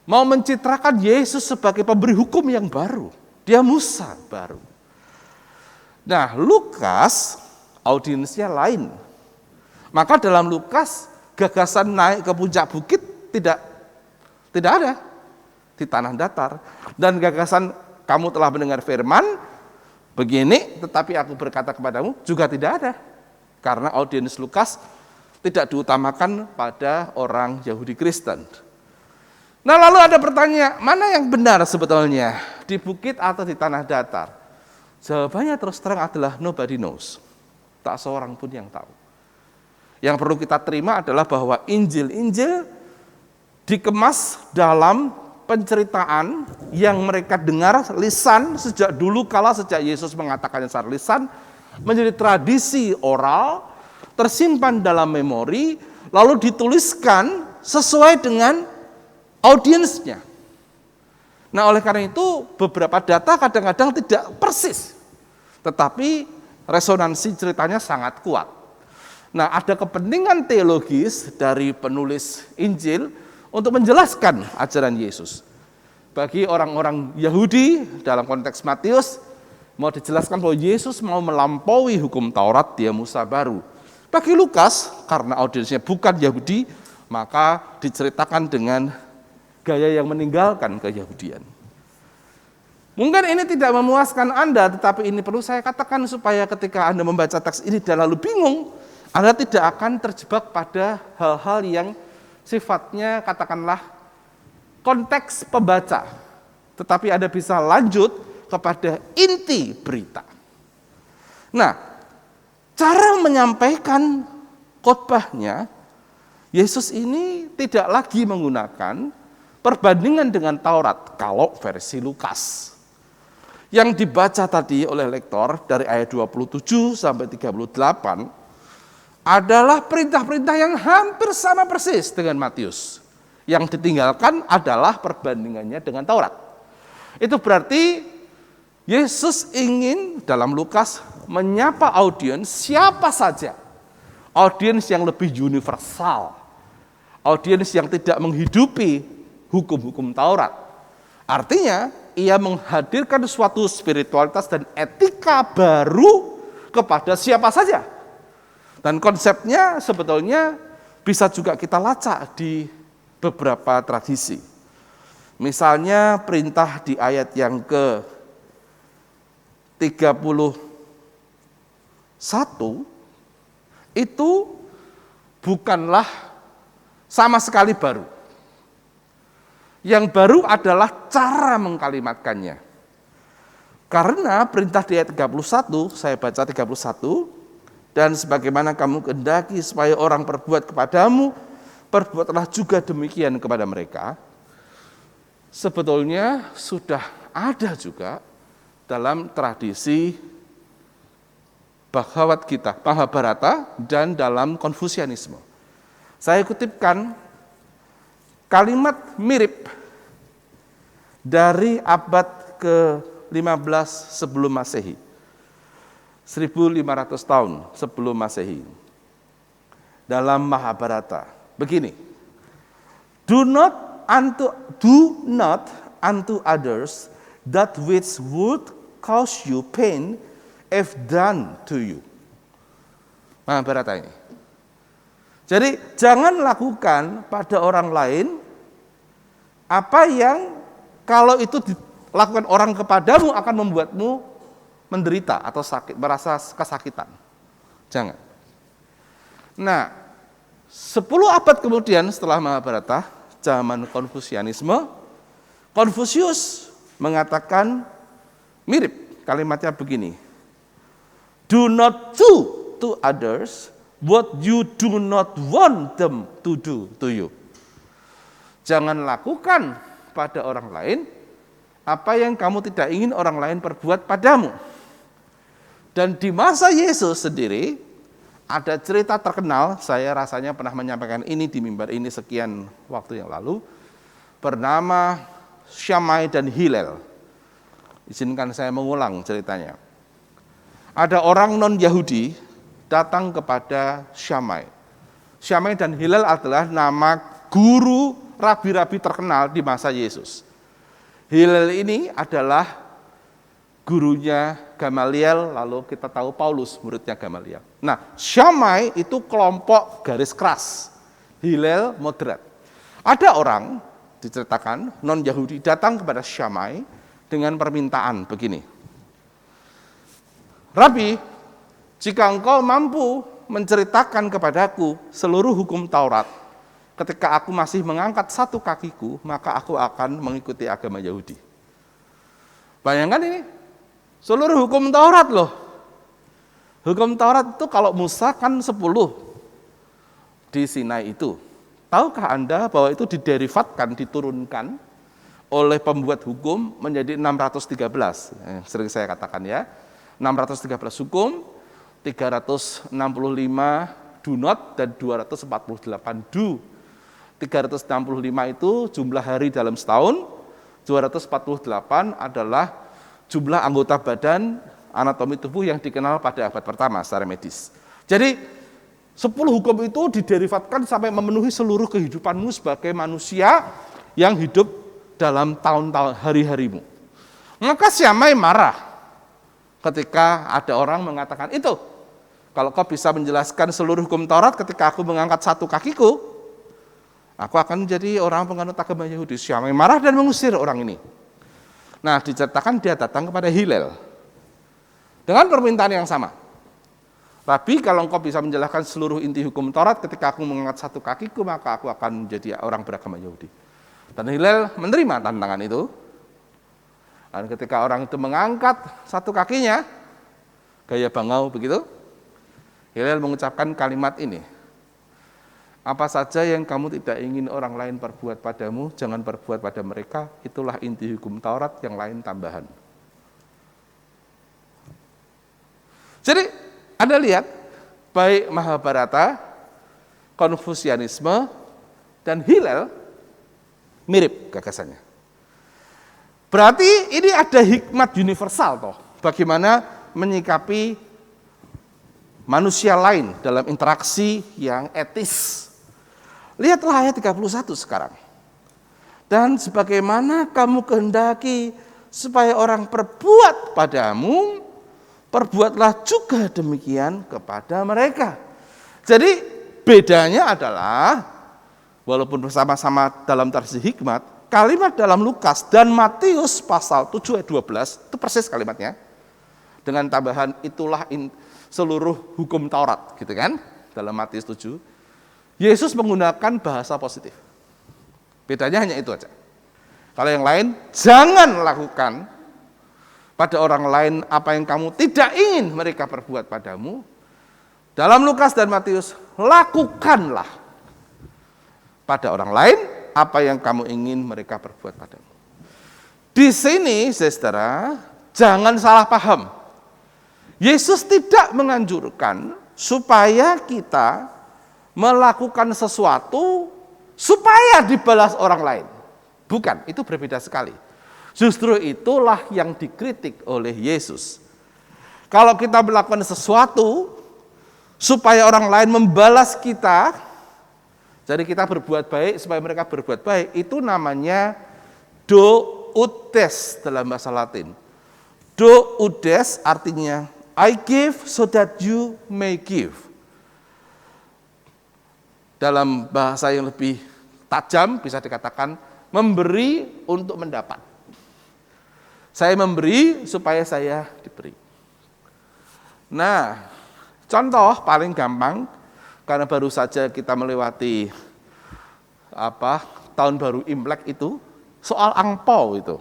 S8: mau mencitrakan Yesus sebagai pemberi hukum yang baru. Dia Musa baru. Nah, Lukas audiensnya lain. Maka dalam Lukas gagasan naik ke puncak bukit tidak ada di tanah datar, dan gagasan kamu telah mendengar firman begini, tetapi aku berkata kepadamu juga tidak ada. Karena audiens Lukas tidak diutamakan pada orang Yahudi Kristen. Nah, lalu ada pertanyaan, mana yang benar sebetulnya? Di bukit atau di tanah datar? Jawabannya terus terang adalah nobody knows. Tak seorang pun yang tahu. Yang perlu kita terima adalah bahwa Injil-Injil dikemas dalam penceritaan yang mereka dengar lisan sejak dulu kala, sejak Yesus mengatakannya secara lisan, menjadi tradisi oral, tersimpan dalam memori, lalu dituliskan sesuai dengan audiensnya. Nah, oleh karena itu beberapa data kadang-kadang tidak persis, tetapi resonansi ceritanya sangat kuat. Nah, ada kepentingan teologis dari penulis Injil untuk menjelaskan ajaran Yesus. Bagi orang-orang Yahudi dalam konteks Matius, mau dijelaskan bahwa Yesus mau melampaui hukum Taurat, dia Musa baru. Bagi Lukas, karena audiensnya bukan Yahudi, maka diceritakan dengan gaya yang meninggalkan keyahudian. Mungkin ini tidak memuaskan Anda, tetapi ini perlu saya katakan supaya ketika Anda membaca teks ini dan lalu bingung, Anda tidak akan terjebak pada hal-hal yang sifatnya katakanlah konteks pembaca, tetapi Anda bisa lanjut kepada inti berita. Nah, cara menyampaikan khotbahnya, Yesus ini tidak lagi menggunakan perbandingan dengan Taurat kalau versi Lukas. Yang dibaca tadi oleh lektor dari ayat 27 sampai 38 adalah perintah-perintah yang hampir sama persis dengan Matius. Yang ditinggalkan adalah perbandingannya dengan Taurat. Itu berarti Yesus ingin dalam Lukas menyapa audiens siapa saja. Audiens yang lebih universal. Audiens yang tidak menghidupi hukum-hukum Taurat. Artinya, ia menghadirkan suatu spiritualitas dan etika baru kepada siapa saja. Dan konsepnya sebetulnya bisa juga kita lacak di beberapa tradisi. Misalnya perintah di ayat yang ke-31 itu bukanlah sama sekali baru. Yang baru adalah cara mengkalimatkannya. Karena perintah di ayat 31, saya baca 31, dan sebagaimana kamu kehendaki supaya orang perbuat kepadamu, perbuatlah juga demikian kepada mereka. Sebetulnya sudah ada juga dalam tradisi Bhagavad Gita, Mahabharata, dan dalam Konfusianisme. Saya kutipkan kalimat mirip dari abad ke-15 sebelum Masehi. 1500 tahun sebelum Masehi. Dalam Mahabharata. Begini. Do not unto others that which would cause you pain if done to you. Mahabharata ini. Jadi jangan lakukan pada orang lain apa yang kalau itu dilakukan orang kepadamu akan membuatmu menderita atau sakit, merasa kesakitan. Jangan. Nah, 10 abad kemudian setelah Mahabharata, zaman Konfusianisme, Konfusius mengatakan mirip, kalimatnya begini. Do not do to others what you do not want them to do to you. Jangan lakukan pada orang lain apa yang kamu tidak ingin orang lain perbuat padamu. Dan di masa Yesus sendiri, ada cerita terkenal, saya rasanya pernah menyampaikan ini di mimbar ini sekian waktu yang lalu, bernama Syamai dan Hillel. Izinkan saya mengulang ceritanya. Ada orang non-Yahudi datang kepada Syamai. Syamai dan Hillel adalah nama guru rabi-rabi terkenal di masa Yesus. Hillel ini adalah gurunya Gamaliel, lalu kita tahu Paulus muridnya Gamaliel. Nah, Syamai itu kelompok garis keras, Hillel moderat. Ada orang, diceritakan, non-Yahudi datang kepada Syamai dengan permintaan begini. Rabi, jika engkau mampu menceritakan kepadaku seluruh hukum Taurat, ketika aku masih mengangkat satu kakiku, maka aku akan mengikuti agama Yahudi. Bayangkan ini, seluruh hukum Taurat loh. Hukum Taurat itu kalau Musa kan 10 di Sinai itu. Tahukah Anda bahwa itu diderivatkan, diturunkan oleh pembuat hukum menjadi 613. Sering saya katakan ya, 613 hukum. 365 do not dan 248 do. 365 itu jumlah hari dalam setahun, 248 adalah jumlah anggota badan anatomi tubuh yang dikenal pada abad pertama secara medis. Jadi 10 hukum itu diderivatkan sampai memenuhi seluruh kehidupanmu sebagai manusia yang hidup dalam tahun-tahun hari-harimu. Maka Syamai marah ketika ada orang mengatakan itu. Kalau kau bisa menjelaskan seluruh hukum Taurat ketika aku mengangkat satu kakiku, aku akan menjadi orang penganut agama Yahudi. Syamai marah dan mengusir orang ini. Nah, diceritakan dia datang kepada Hillel dengan permintaan yang sama. Tapi kalau engkau bisa menjelaskan seluruh inti hukum Taurat ketika aku mengangkat satu kakiku, maka aku akan menjadi orang beragama Yahudi. Dan Hillel menerima tantangan itu. Dan ketika orang itu mengangkat satu kakinya, gaya bangau begitu, Hillel mengucapkan kalimat ini. Apa saja yang kamu tidak ingin orang lain perbuat padamu, jangan perbuat pada mereka, itulah inti hukum Taurat, yang lain tambahan. Jadi, Anda lihat, baik Mahabharata, Konfusianisme, dan Hillel mirip gagasannya. Berarti ini ada hikmat universal toh, bagaimana menyikapi manusia lain dalam interaksi yang etis. Lihatlah ayat 31 sekarang. Dan sebagaimana kamu kehendaki supaya orang perbuat padamu, perbuatlah juga demikian kepada mereka. Jadi bedanya adalah, walaupun bersama-sama dalam tradisi hikmat, kalimat dalam Lukas dan Matius pasal 7 ayat 12, itu persis kalimatnya. Dengan tambahan itulah seluruh hukum Taurat, gitu kan? Dalam Matius 7, Yesus menggunakan bahasa positif. Bedanya hanya itu aja. Kalau yang lain, jangan lakukan pada orang lain apa yang kamu tidak ingin mereka perbuat padamu. Dalam Lukas dan Matius, lakukanlah pada orang lain apa yang kamu ingin mereka perbuat padamu. Di sini, saudara, jangan salah paham. Yesus tidak menganjurkan supaya kita melakukan sesuatu supaya dibalas orang lain. Bukan, itu berbeda sekali. Justru itulah yang dikritik oleh Yesus. Kalau kita melakukan sesuatu supaya orang lain membalas kita, jadi kita berbuat baik supaya mereka berbuat baik, itu namanya doudes dalam bahasa Latin. Doudes artinya I give so that you may give. Dalam bahasa yang lebih tajam bisa dikatakan memberi untuk mendapat. Saya memberi supaya saya diberi. Nah, contoh paling gampang, karena baru saja kita melewati tahun baru Imlek itu, soal angpau itu.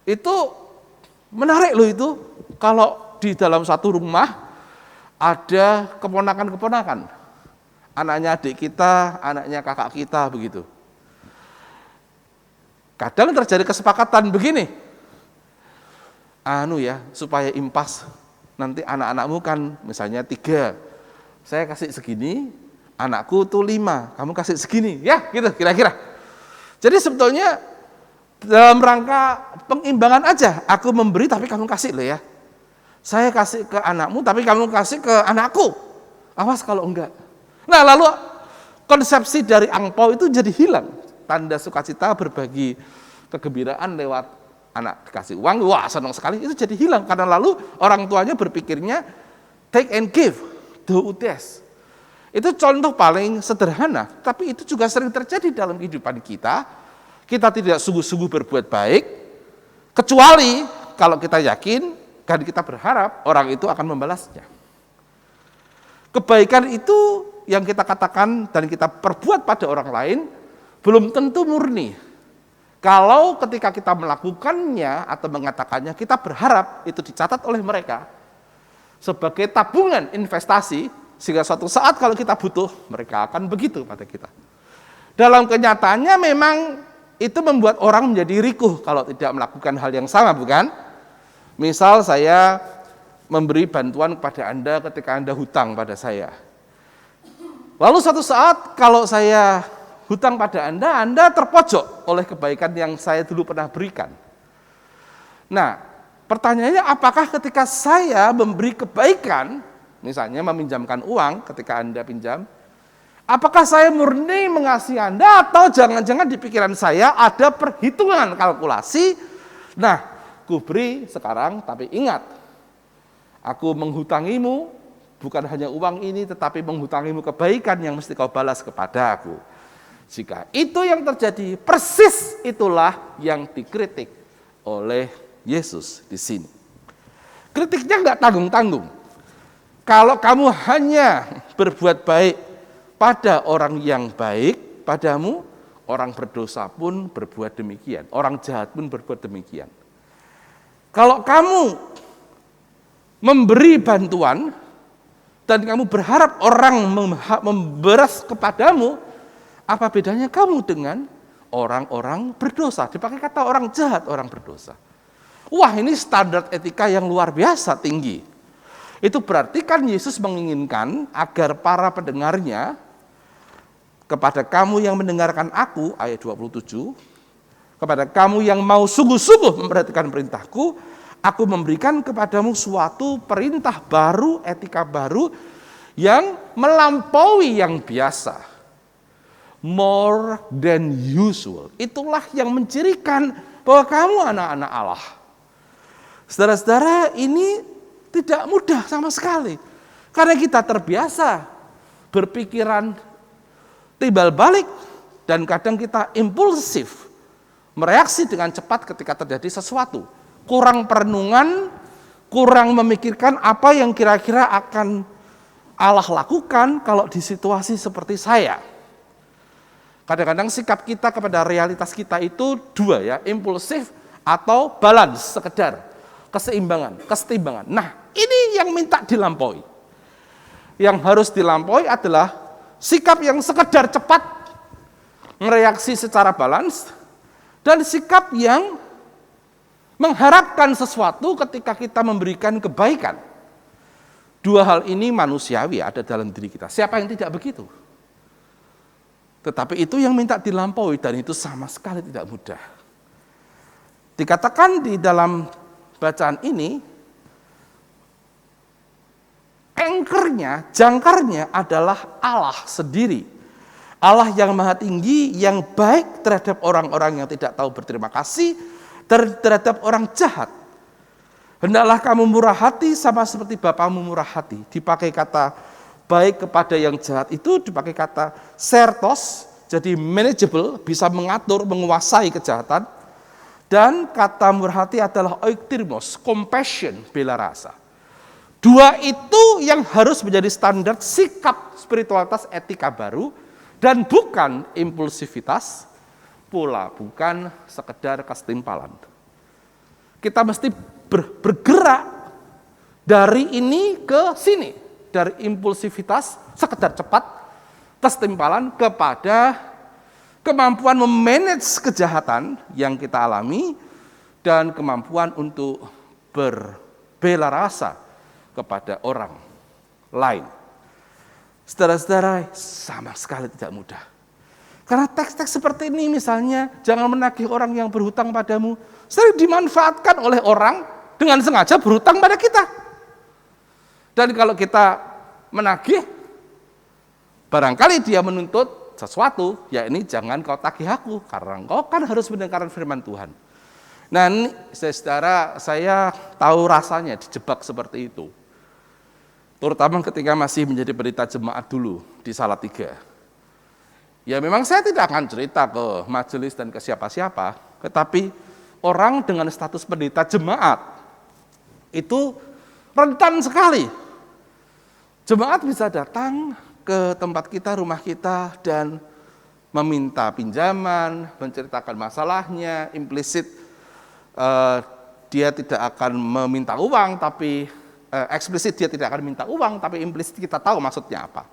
S8: Itu menarik loh itu, kalau di dalam satu rumah ada keponakan-keponakan. Anaknya adik kita, anaknya kakak kita, begitu. Kadang terjadi kesepakatan begini, supaya impas, nanti anak-anakmu kan misalnya 3, saya kasih segini, anakku tuh 5, kamu kasih segini, ya gitu kira-kira. Jadi sebetulnya dalam rangka pengimbangan aja, aku memberi tapi kamu kasih loh ya. Saya kasih ke anakmu tapi kamu kasih ke anakku, awas kalau enggak. Nah lalu konsepsi dari angpau itu jadi hilang. Tanda sukacita berbagi kegembiraan lewat anak dikasih uang, wah senang sekali, itu jadi hilang. Karena lalu orang tuanya berpikirnya take and give, doudes. Itu contoh paling sederhana, tapi itu juga sering terjadi dalam kehidupan kita. Kita tidak sungguh-sungguh berbuat baik, kecuali kalau kita yakin dan kita berharap orang itu akan membalasnya. Kebaikan itu yang kita katakan dan kita perbuat pada orang lain belum tentu murni. Kalau ketika kita melakukannya atau mengatakannya, kita berharap itu dicatat oleh mereka sebagai tabungan investasi, sehingga suatu saat kalau kita butuh, mereka akan begitu pada kita. Dalam kenyataannya memang itu membuat orang menjadi rikuh kalau tidak melakukan hal yang sama, bukan? Misal saya memberi bantuan kepada Anda ketika Anda hutang pada saya. Lalu suatu saat kalau saya hutang pada Anda terpojok oleh kebaikan yang saya dulu pernah berikan. Nah, pertanyaannya apakah ketika saya memberi kebaikan, misalnya meminjamkan uang ketika Anda pinjam, apakah saya murni mengasihi Anda atau jangan-jangan di pikiran saya ada perhitungan kalkulasi, nah, ku beri sekarang tapi ingat, aku menghutangimu bukan hanya uang ini tetapi menghutangimu kebaikan yang mesti kau balas kepada aku. Jika itu yang terjadi, persis itulah yang dikritik oleh Yesus di sini. Kritiknya nggak tanggung-tanggung. Kalau kamu hanya berbuat baik pada orang yang baik padamu, orang berdosa pun berbuat demikian. Orang jahat pun berbuat demikian. Kalau kamu memberi bantuan dan kamu berharap orang memberas kepadamu, apa bedanya kamu dengan orang-orang berdosa? Dipakai kata orang jahat, orang berdosa. Wah, ini standar etika yang luar biasa tinggi. Itu berarti kan Yesus menginginkan agar para pendengarnya, kepada kamu yang mendengarkan aku, ayat 27, kepada kamu yang mau sungguh-sungguh memperhatikan perintahku, aku memberikan kepadamu suatu perintah baru, etika baru, yang melampaui yang biasa. More than usual. Itulah yang mencirikan bahwa kamu anak-anak Allah. Saudara-saudara, ini tidak mudah sama sekali. Karena kita terbiasa berpikiran timbal balik dan kadang kita impulsif. Mereaksi dengan cepat ketika terjadi sesuatu. Kurang perenungan, kurang memikirkan apa yang kira-kira akan Allah lakukan kalau di situasi seperti saya. Kadang-kadang sikap kita kepada realitas kita itu dua ya, impulsif atau balance, sekedar keseimbangan. Nah, ini yang minta dilampaui. Yang harus dilampaui adalah sikap yang sekedar cepat, mereaksi secara balance, dan sikap yang mengharapkan sesuatu ketika kita memberikan kebaikan. Dua hal ini manusiawi ada dalam diri kita. Siapa yang tidak begitu? Tetapi itu yang minta dilampaui dan itu sama sekali tidak mudah. Dikatakan di dalam bacaan ini, anchornya, jangkarnya adalah Allah sendiri. Allah yang maha tinggi, yang baik terhadap orang-orang yang tidak tahu berterima kasih, terhadap orang jahat. Hendaklah kamu murah hati sama seperti Bapamu murah hati. Dipakai kata baik kepada yang jahat itu dipakai kata sertos, jadi manageable, bisa mengatur, menguasai kejahatan. Dan kata murah hati adalah oiktirmos, compassion, bela rasa. Dua itu yang harus menjadi standar sikap spiritualitas etika baru dan bukan impulsivitas, pula bukan sekedar kestimpalan. Kita mesti bergerak dari ini ke sini. Dari impulsivitas, sekedar cepat, kestimpalan kepada kemampuan memanage kejahatan yang kita alami dan kemampuan untuk berbela rasa kepada orang lain. Saudara-saudara, sama sekali tidak mudah. Karena teks-teks seperti ini misalnya, jangan menagih orang yang berhutang padamu, sering dimanfaatkan oleh orang dengan sengaja berhutang pada kita. Dan kalau kita menagih, barangkali dia menuntut sesuatu, ya ini jangan kau tagih aku, karena engkau kan harus mendengarkan firman Tuhan. Nah, saudara, saya tahu rasanya dijebak seperti itu. Terutama ketika masih menjadi pendeta jemaat dulu di Salatiga. Ya memang saya tidak akan cerita ke majelis dan ke siapa-siapa, tetapi orang dengan status pendeta jemaat itu rentan sekali. Jemaat bisa datang ke tempat kita, rumah kita, dan meminta pinjaman, menceritakan masalahnya, implisit dia tidak akan meminta uang, tapi eksplisit dia tidak akan minta uang, tapi implisit kita tahu maksudnya apa.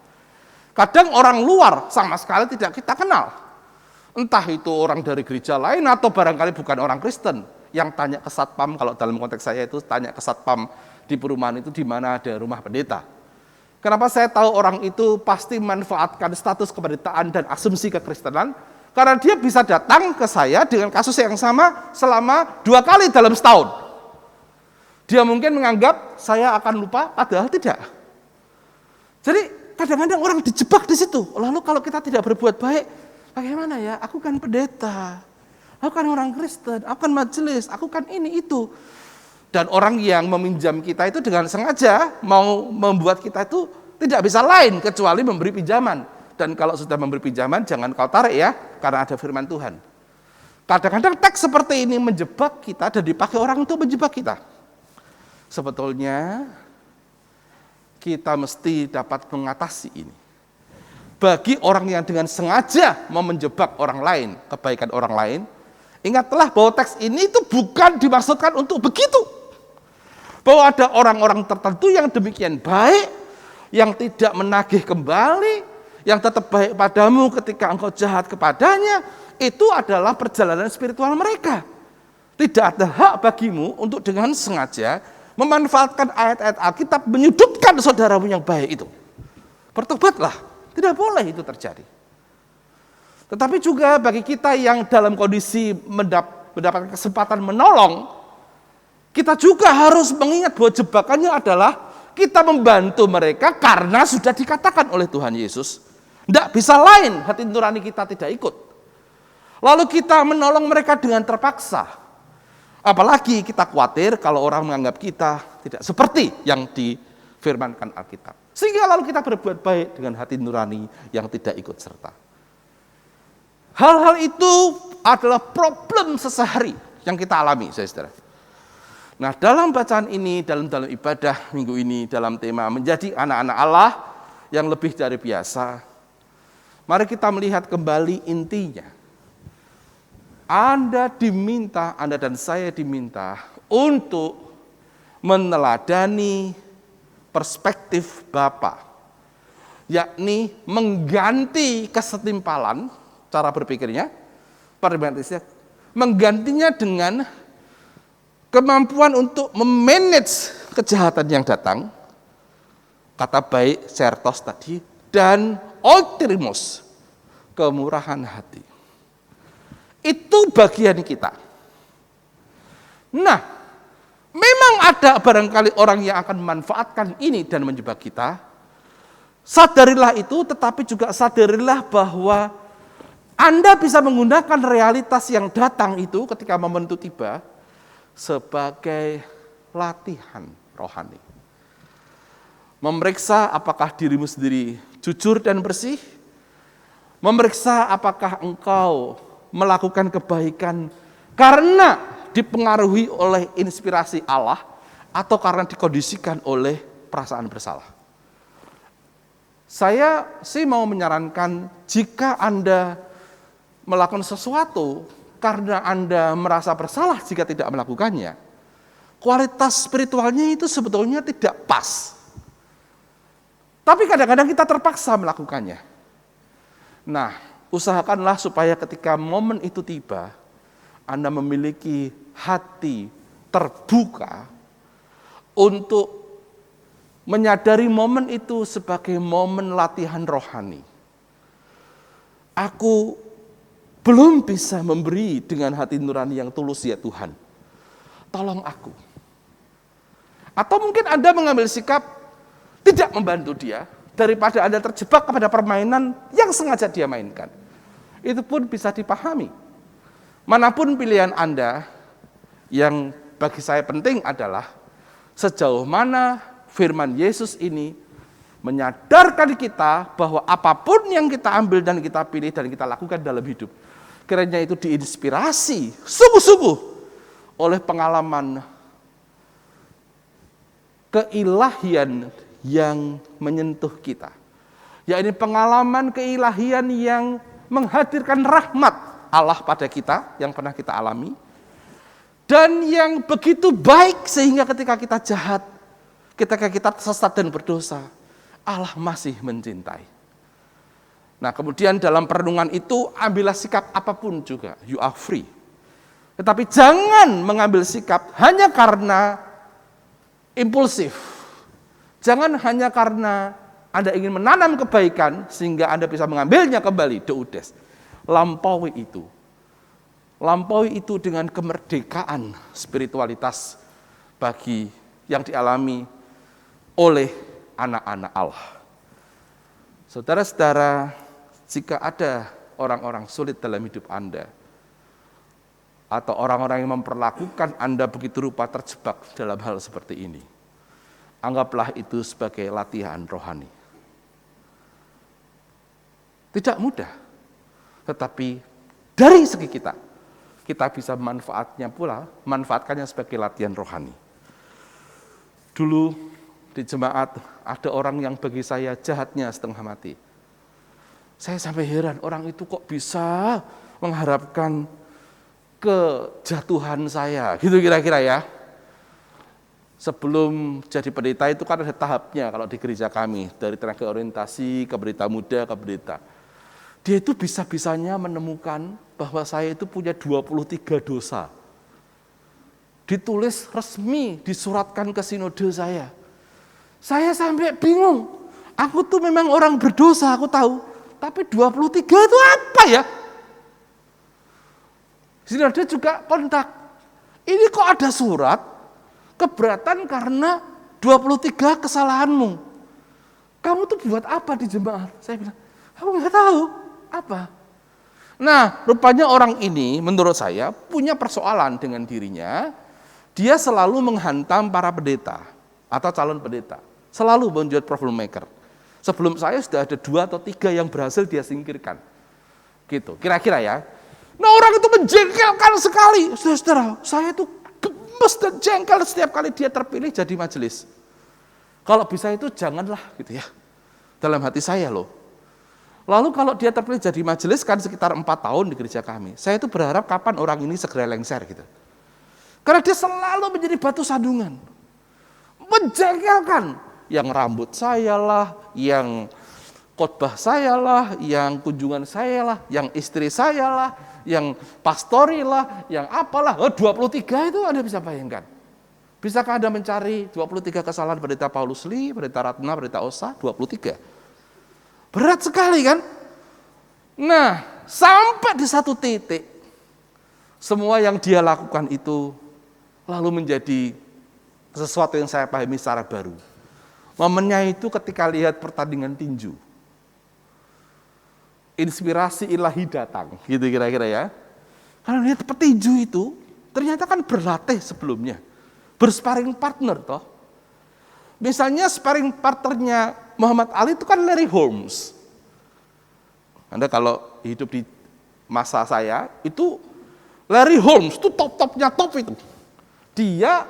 S8: Kadang orang luar sama sekali tidak kita kenal. Entah itu orang dari gereja lain atau barangkali bukan orang Kristen. yang tanya ke satpam, kalau dalam konteks saya itu tanya ke satpam di perumahan itu di mana ada rumah pendeta. Kenapa saya tahu orang itu pasti manfaatkan status kependetaan dan asumsi kekristenan? Karena dia bisa datang ke saya dengan kasus yang sama selama 2 kali dalam setahun. Dia mungkin menganggap saya akan lupa, padahal tidak. Jadi kadang-kadang orang dijebak di situ. Lalu kalau kita tidak berbuat baik, bagaimana ya? Aku kan pendeta, aku kan orang Kristen, aku kan majelis, aku kan ini itu. Dan orang yang meminjam kita itu dengan sengaja mau membuat kita itu tidak bisa lain kecuali memberi pinjaman. Dan kalau sudah memberi pinjaman, jangan kau tarik ya, karena ada firman Tuhan. Kadang-kadang teks seperti ini menjebak kita dan dipakai orang untuk menjebak kita. Sebetulnya kita mesti dapat mengatasi ini. Bagi orang yang dengan sengaja mau menjebak orang lain, kebaikan orang lain, ingatlah bahwa teks ini itu bukan dimaksudkan untuk begitu. Bahwa ada orang-orang tertentu yang demikian baik, yang tidak menagih kembali, yang tetap baik padamu ketika engkau jahat kepadanya, itu adalah perjalanan spiritual mereka. Tidak ada hak bagimu untuk dengan sengaja memanfaatkan ayat-ayat Alkitab menyudutkan saudaramu yang baik itu. Bertobatlah, tidak boleh itu terjadi. Tetapi juga bagi kita yang dalam kondisi mendapatkan kesempatan menolong, kita juga harus mengingat bahwa jebakannya adalah kita membantu mereka karena sudah dikatakan oleh Tuhan Yesus. Tidak bisa lain, hati nurani kita tidak ikut. Lalu kita menolong mereka dengan terpaksa. Apalagi kita khawatir kalau orang menganggap kita tidak seperti yang difirmankan Alkitab. Sehingga lalu kita berbuat baik dengan hati nurani yang tidak ikut serta. Hal-hal itu adalah problem sesehari yang kita alami, saudara. Nah, dalam bacaan ini, dalam ibadah minggu ini, dalam tema menjadi anak-anak Allah yang lebih dari biasa, mari kita melihat kembali intinya. Anda dan saya diminta untuk meneladani perspektif Bapa, yakni mengganti kesetimpalan cara berpikirnya, menggantinya dengan kemampuan untuk memanage kejahatan yang datang, kata baik sertos tadi, dan otirimos, kemurahan hati. Itu bagian kita. Nah, memang ada barangkali orang yang akan memanfaatkan ini dan menjebak kita. Sadarilah itu, tetapi juga sadarilah bahwa Anda bisa menggunakan realitas yang datang itu ketika momen itu tiba sebagai latihan rohani. Memeriksa apakah dirimu sendiri jujur dan bersih, memeriksa apakah engkau melakukan kebaikan karena dipengaruhi oleh inspirasi Allah atau karena dikondisikan oleh perasaan bersalah. Saya sih mau menyarankan jika Anda melakukan sesuatu karena Anda merasa bersalah jika tidak melakukannya, kualitas spiritualnya itu sebetulnya tidak pas. Tapi kadang-kadang kita terpaksa melakukannya. Nah, usahakanlah supaya ketika momen itu tiba, Anda memiliki hati terbuka untuk menyadari momen itu sebagai momen latihan rohani. Aku belum bisa memberi dengan hati nurani yang tulus ya Tuhan. Tolong aku. Atau mungkin Anda mengambil sikap tidak membantu dia daripada Anda terjebak kepada permainan yang sengaja dia mainkan. Itu pun bisa dipahami. Manapun pilihan Anda, yang bagi saya penting adalah sejauh mana firman Yesus ini menyadarkan kita bahwa apapun yang kita ambil dan kita pilih dan kita lakukan dalam hidup, kiranya itu diinspirasi sungguh-sungguh oleh pengalaman keilahian yang menyentuh kita. Yaitu pengalaman keilahian yang menghadirkan rahmat Allah pada kita yang pernah kita alami. Dan yang begitu baik sehingga ketika kita jahat, ketika kita sesat dan berdosa, Allah masih mencintai. Nah, kemudian dalam perenungan itu ambillah sikap apapun juga, you are free. Tetapi jangan mengambil sikap hanya karena impulsif. Jangan hanya karena Anda ingin menanam kebaikan sehingga Anda bisa mengambilnya kembali, deudes. Lampaui itu. Lampaui itu dengan kemerdekaan spiritualitas bagi yang dialami oleh anak-anak Allah. Saudara-saudara, jika ada orang-orang sulit dalam hidup Anda, atau orang-orang yang memperlakukan Anda begitu rupa terjebak dalam hal seperti ini, anggaplah itu sebagai latihan rohani. Tidak mudah, tetapi dari segi kita bisa manfaatkannya sebagai latihan rohani. Dulu di jemaat ada orang yang bagi saya jahatnya setengah mati. Saya sampai heran, orang itu kok bisa mengharapkan kejatuhan saya, gitu kira-kira ya. Sebelum jadi pendeta itu kan ada tahapnya kalau di gereja kami, dari tenaga orientasi ke pendeta muda ke pendeta. Dia itu bisa-bisanya menemukan bahwa saya itu punya 23 dosa. Ditulis resmi, disuratkan ke sinode saya. Saya sampai bingung. Aku tuh memang orang berdosa, aku tahu. Tapi 23 itu apa ya? Sinode juga kontak. Ini kok ada surat keberatan karena 23 kesalahanmu. Kamu tuh buat apa di jemaat? Saya bilang, aku nggak tahu apa. Nah, rupanya orang ini menurut saya punya persoalan dengan dirinya. Dia selalu menghantam para pendeta atau calon pendeta. Selalu menjadi problem maker. Sebelum saya sudah ada 2 atau 3 yang berhasil dia singkirkan. Gitu, kira-kira ya. Nah, orang itu menjengkelkan sekali. Saudara, saya itu gemes dan jengkel setiap kali dia terpilih jadi majelis. Kalau bisa itu janganlah gitu ya. Dalam hati saya loh. Lalu kalau dia terpilih jadi majelis kan sekitar 4 tahun di gereja kami. Saya itu berharap kapan orang ini segera lengser gitu. Karena dia selalu menjadi batu sandungan. Menjengkelkan. Yang rambut saya lah, yang khotbah saya lah, yang kunjungan saya lah, yang istri saya lah, yang pastori lah, yang apalah. 23 itu Anda bisa bayangkan. Bisakah Anda mencari 23 kesalahan pendeta Paulus Lee, pendeta Ratna, pendeta Osa? 23. Berat sekali kan? Nah, sampai di satu titik, semua yang dia lakukan itu lalu menjadi sesuatu yang saya pahami secara baru. Momennya itu ketika lihat pertandingan tinju. Inspirasi ilahi datang, gitu kira-kira ya. Karena lihat petinju itu, ternyata kan berlatih sebelumnya. Bersparing partner toh. Misalnya sparring partnernya Muhammad Ali itu kan Larry Holmes. Anda kalau hidup di masa saya, itu Larry Holmes itu top-topnya top itu. Dia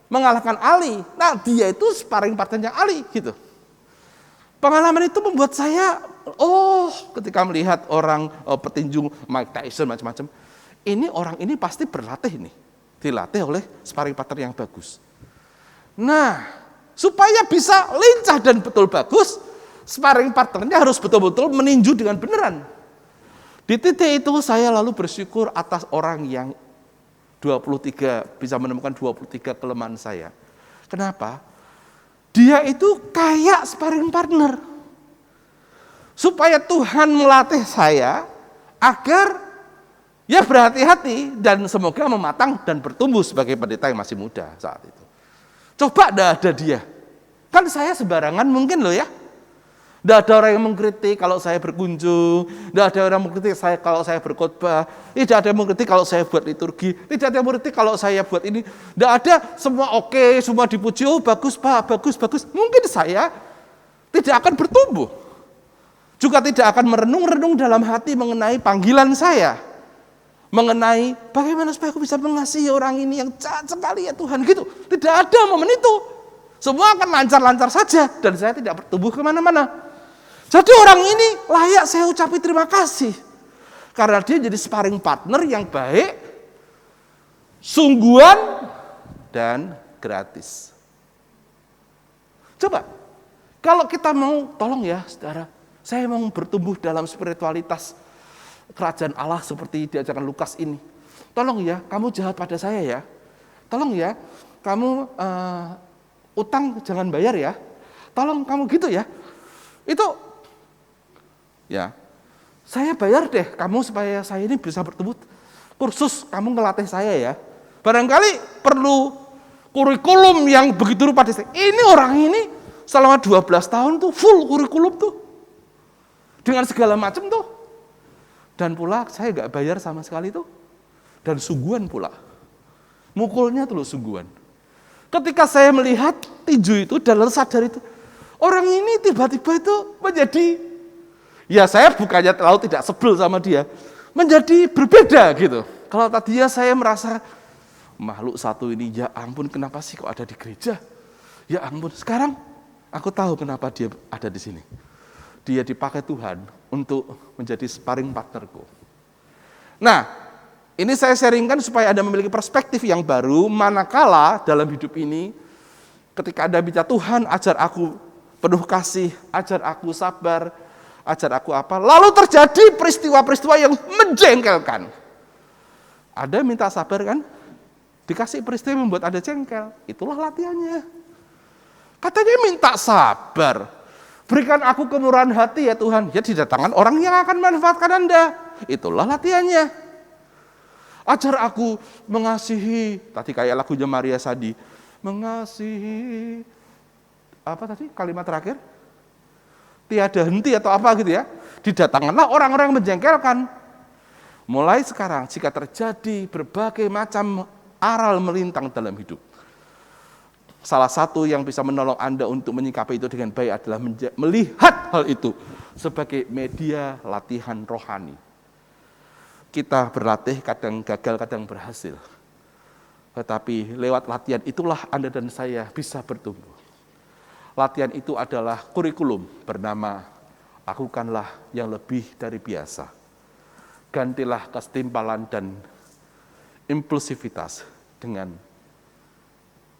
S8: mengalahkan Ali. Nah, dia itu sparring partnernya Ali gitu. Pengalaman itu membuat saya, ketika melihat orang petinju Mike Tyson macam-macam, ini orang ini pasti berlatih nih. Dilatih oleh sparring partner yang bagus. Nah, supaya bisa lincah dan betul bagus, sparring partnernya harus betul-betul meninju dengan beneran. Di titik itu saya lalu bersyukur atas orang yang 23, bisa menemukan 23 kelemahan saya. Kenapa? Dia itu kayak sparring partner. Supaya Tuhan melatih saya agar ya berhati-hati dan semoga mematang dan bertumbuh sebagai pendeta yang masih muda saat itu. Coba ada dia. Kan saya sembarangan mungkin loh ya. Tidak ada orang yang mengkritik kalau saya berkunjung, tidak ada orang yang mengkritik saya kalau saya berkhotbah, tidak ada yang mengkritik kalau saya buat liturgi, tidak ada yang mengkritik kalau saya buat ini. Tidak ada, semua oke, semua dipuji, bagus Pak, bagus. Mungkin saya tidak akan bertumbuh. Juga tidak akan merenung-renung dalam hati mengenai panggilan saya. Mengenai bagaimana supaya aku bisa mengasihi orang ini yang jahat sekali ya Tuhan gitu. Tidak ada momen itu. Semua akan lancar-lancar saja dan saya tidak bertumbuh kemana-mana. Jadi orang ini layak saya ucapi terima kasih. Karena dia jadi sparring partner yang baik, sungguhan, dan gratis. Coba, kalau kita mau, tolong ya saudara, saya mau bertumbuh dalam spiritualitas kerajaan Allah seperti diajarkan Lukas ini. tolong ya, kamu jahat pada saya ya. Tolong ya, kamu utang jangan bayar ya. Tolong kamu gitu ya. Itu, ya, saya bayar deh kamu supaya saya ini bisa bertemu kursus, kamu ngelatih saya ya. Barangkali perlu kurikulum yang begitu rupa. Ini orang ini selama 12 tahun tuh full kurikulum tuh. Dengan segala macam tuh. Dan pula saya gak bayar sama sekali tuh. Dan sungguhan pula. Mukulnya tuh loh sungguhan. Ketika saya melihat tinju itu dan lalu sadar itu. Orang ini tiba-tiba itu menjadi, ya saya bukannya terlalu tidak sebel sama dia. Menjadi berbeda gitu. Kalau tadinya saya merasa, makhluk satu ini, ya ampun kenapa sih kok ada di gereja? Ya ampun, sekarang aku tahu kenapa dia ada di sini. Dia dipakai Tuhan untuk menjadi sparring partnerku. Nah, ini saya sharingkan supaya Anda memiliki perspektif yang baru, manakala dalam hidup ini, ketika Anda bicara Tuhan, ajar aku penuh kasih, ajar aku sabar, ajar aku apa, lalu terjadi peristiwa-peristiwa yang menjengkelkan. Ada minta sabar kan? Dikasih peristiwa yang membuat Anda jengkel, itulah latihannya. Katanya minta sabar. Berikan aku kemurahan hati ya Tuhan. Ya didatangkan orang yang akan manfaatkan Anda. Itulah latihannya. Ajar aku mengasihi. Tadi kayak lagunya Maria Sadi. Mengasihi. Apa tadi kalimat terakhir? Tiada henti atau apa gitu ya. Didatangkanlah orang-orang yang menjengkelkan. Mulai sekarang jika terjadi berbagai macam aral melintang dalam hidup. Salah satu yang bisa menolong Anda untuk menyikapi itu dengan baik adalah melihat hal itu sebagai media latihan rohani. Kita berlatih, kadang gagal, kadang berhasil. Tetapi lewat latihan itulah Anda dan saya bisa bertumbuh. Latihan itu adalah kurikulum bernama lakukanlah yang lebih dari biasa. Gantilah kestimpalan dan impulsivitas dengan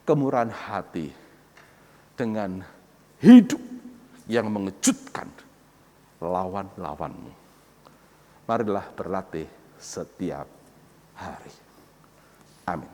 S8: kemurahan hati, dengan hidup yang mengejutkan lawan-lawanmu. Marilah berlatih setiap hari. Amin.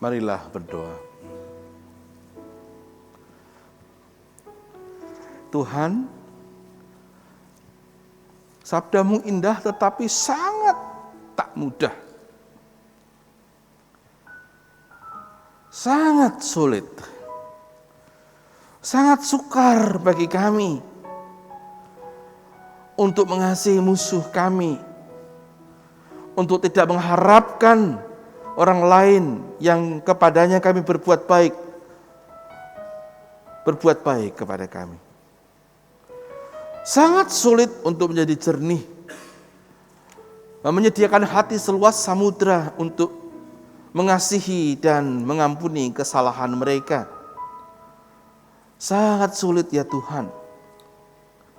S8: Marilah berdoa. Tuhan, sabdamu indah tetapi sangat tak mudah. Sangat sulit. Sangat sukar bagi kami untuk mengasihi musuh kami. Untuk tidak mengharapkan orang lain yang kepadanya kami berbuat baik kepada kami. Sangat sulit untuk menjadi jernih, menyediakan hati seluas samudra untuk mengasihi dan mengampuni kesalahan mereka. Sangat sulit ya Tuhan,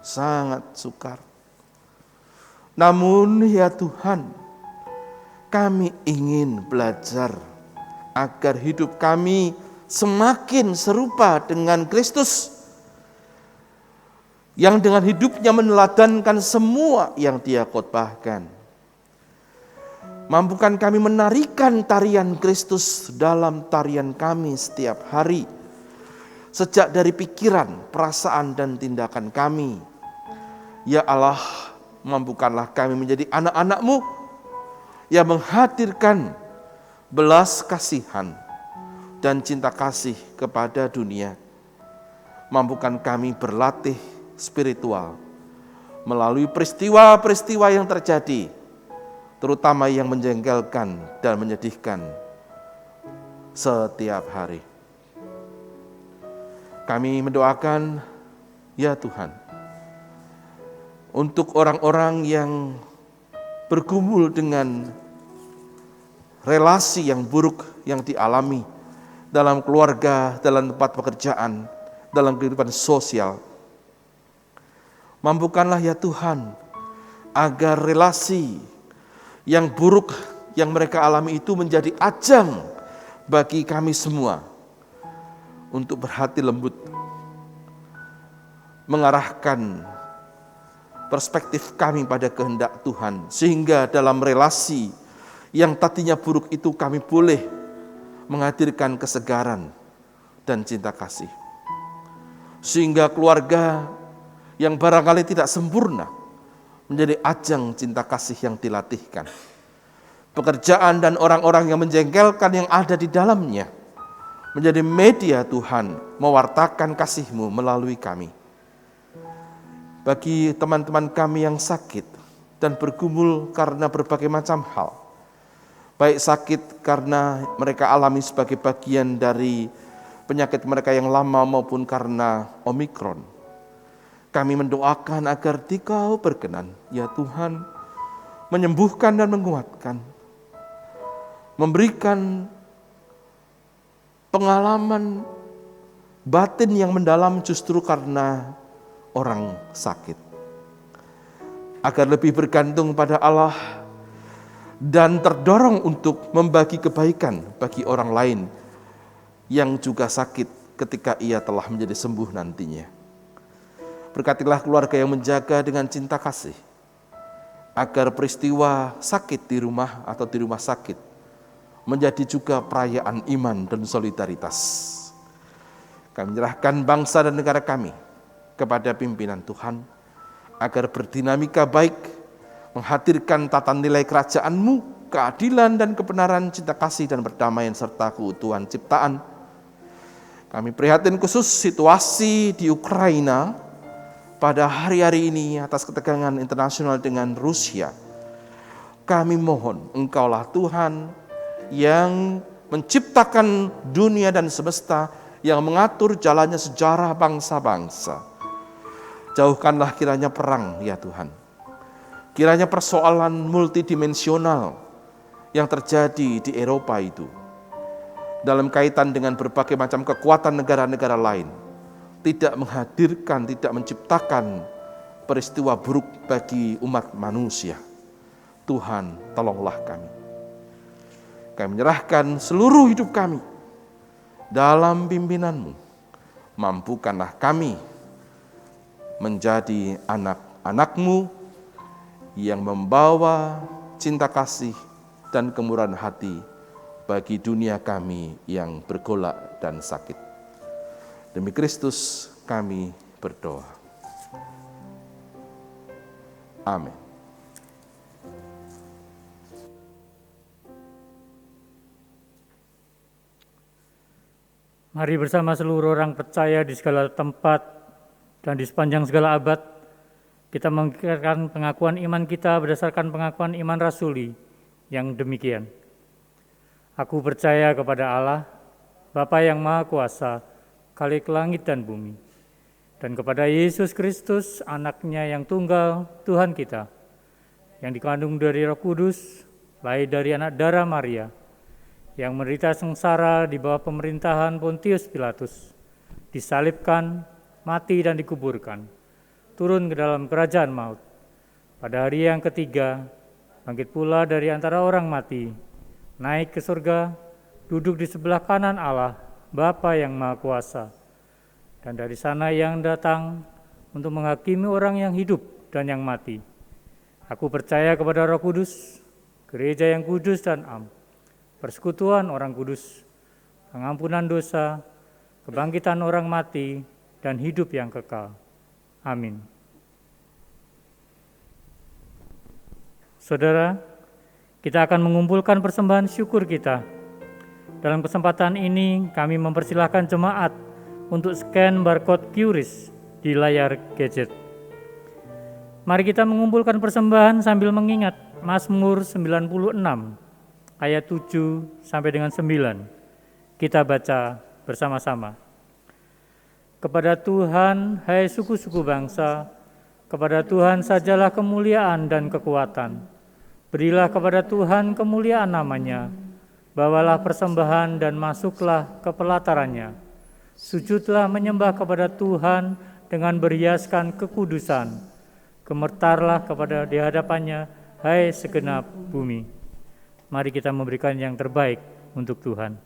S8: sangat sukar. Namun ya Tuhan, kami ingin belajar agar hidup kami semakin serupa dengan Kristus yang dengan hidupnya meneladankan semua yang Dia khotbahkan. Mampukan kami menarikan tarian Kristus dalam tarian kami setiap hari, sejak dari pikiran, perasaan, dan tindakan kami. Ya Allah, mampukanlah kami menjadi anak-anak-Mu yang menghadirkan belas kasihan dan cinta kasih kepada dunia. Mampukan kami berlatih spiritual melalui peristiwa-peristiwa yang terjadi, terutama yang menjengkelkan dan menyedihkan setiap hari. Kami mendoakan, ya Tuhan, untuk orang-orang yang bergumul dengan relasi yang buruk yang dialami dalam keluarga, dalam tempat pekerjaan, dalam kehidupan sosial. Mampukanlah ya Tuhan, agar relasi yang buruk yang mereka alami itu menjadi ajang bagi kami semua untuk berhati lembut, mengarahkan perspektif kami pada kehendak Tuhan, sehingga dalam relasi yang tadinya buruk itu kami boleh menghadirkan kesegaran dan cinta kasih. Sehingga keluarga yang barangkali tidak sempurna menjadi ajang cinta kasih yang dilatihkan. Pekerjaan dan orang-orang yang menjengkelkan yang ada di dalamnya menjadi media Tuhan mewartakan kasih-Mu melalui kami. Bagi teman-teman kami yang sakit dan bergumul karena berbagai macam hal, baik sakit karena mereka alami sebagai bagian dari penyakit mereka yang lama maupun karena Omikron, kami mendoakan agar Dikau berkenan, ya Tuhan, menyembuhkan dan menguatkan, memberikan pengalaman batin yang mendalam justru karena orang sakit, agar lebih bergantung pada Allah dan terdorong untuk membagi kebaikan bagi orang lain yang juga sakit ketika ia telah menjadi sembuh nantinya. Berkatilah keluarga yang menjaga dengan cinta kasih, agar peristiwa sakit di rumah atau di rumah sakit menjadi juga perayaan iman dan solidaritas. Kami menyerahkan bangsa dan negara kami kepada pimpinan Tuhan, agar berdinamika baik, menghadirkan tata nilai kerajaan-Mu, keadilan dan kebenaran, cinta kasih dan perdamaian serta keutuhan ciptaan. Kami prihatin khusus situasi di Ukraina pada hari-hari ini atas ketegangan internasional dengan Rusia. Kami mohon Engkaulah Tuhan yang menciptakan dunia dan semesta, yang mengatur jalannya sejarah bangsa-bangsa. Jauhkanlah kiranya perang ya Tuhan. Kiranya persoalan multidimensional yang terjadi di Eropa itu, dalam kaitan dengan berbagai macam kekuatan negara-negara lain, tidak menghadirkan, tidak menciptakan peristiwa buruk bagi umat manusia. Tuhan, tolonglah kami. Kami menyerahkan seluruh hidup kami dalam pimpinan-Mu. Mampukanlah kami menjadi anak-anak-Mu yang membawa cinta kasih dan kemurahan hati bagi dunia kami yang bergolak dan sakit. Demi Kristus kami berdoa. Amin.
S12: Mari bersama seluruh orang percaya di segala tempat dan di sepanjang segala abad, kita mengikrarkan pengakuan iman kita berdasarkan pengakuan iman rasuli yang demikian. Aku percaya kepada Allah, Bapa yang Maha Kuasa, Khalik langit dan bumi, dan kepada Yesus Kristus, Anaknya yang tunggal, Tuhan kita, yang dikandung dari Roh Kudus, lahir dari anak darah Maria, yang menderita sengsara di bawah pemerintahan Pontius Pilatus, disalibkan, mati dan dikuburkan, turun ke dalam kerajaan maut. Pada hari yang ketiga, bangkit pula dari antara orang mati, naik ke surga, duduk di sebelah kanan Allah, Bapa yang Maha Kuasa. Dan dari sana yang datang untuk menghakimi orang yang hidup dan yang mati. Aku percaya kepada Roh Kudus, gereja yang kudus dan am, persekutuan orang kudus, pengampunan dosa, kebangkitan orang mati, dan hidup yang kekal. Amin. Saudara, kita akan mengumpulkan persembahan syukur kita. Dalam kesempatan ini, kami mempersilahkan jemaat untuk scan barcode QRIS di layar gadget. Mari kita mengumpulkan persembahan sambil mengingat Mazmur 96 ayat 7 sampai dengan 9. Kita baca bersama-sama. Kepada Tuhan, hai suku-suku bangsa, kepada Tuhan sajalah kemuliaan dan kekuatan. Berilah kepada Tuhan kemuliaan namanya. Bawalah persembahan dan masuklah ke pelatarannya. Sujudlah menyembah kepada Tuhan dengan berhiaskan kekudusan. Gemetarlah kepada di hadapannya, hai segenap bumi. Mari kita memberikan yang terbaik untuk Tuhan.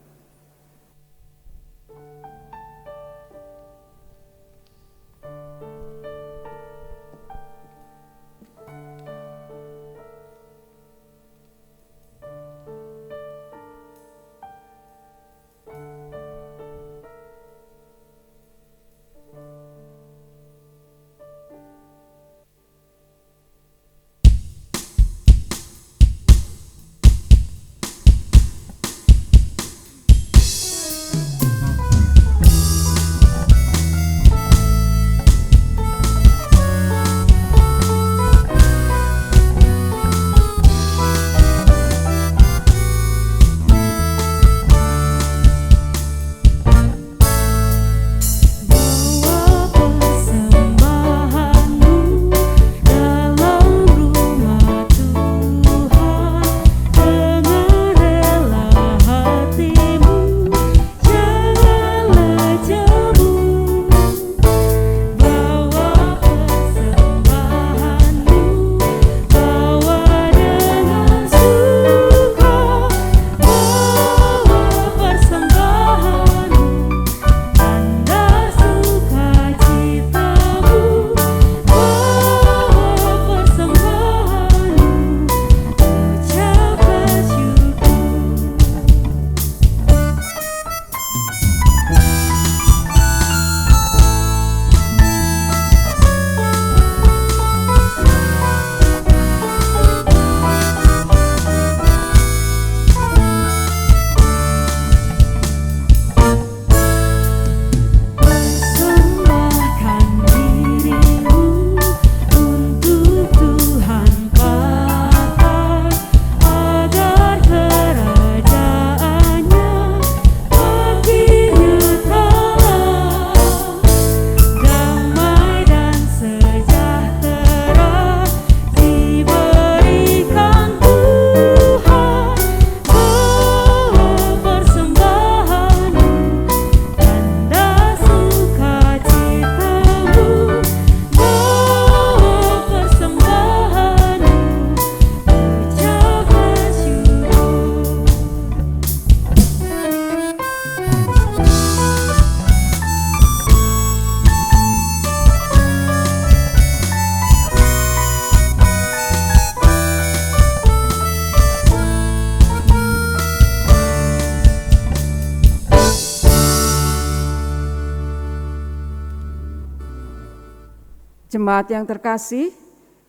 S1: Jemaat yang terkasih,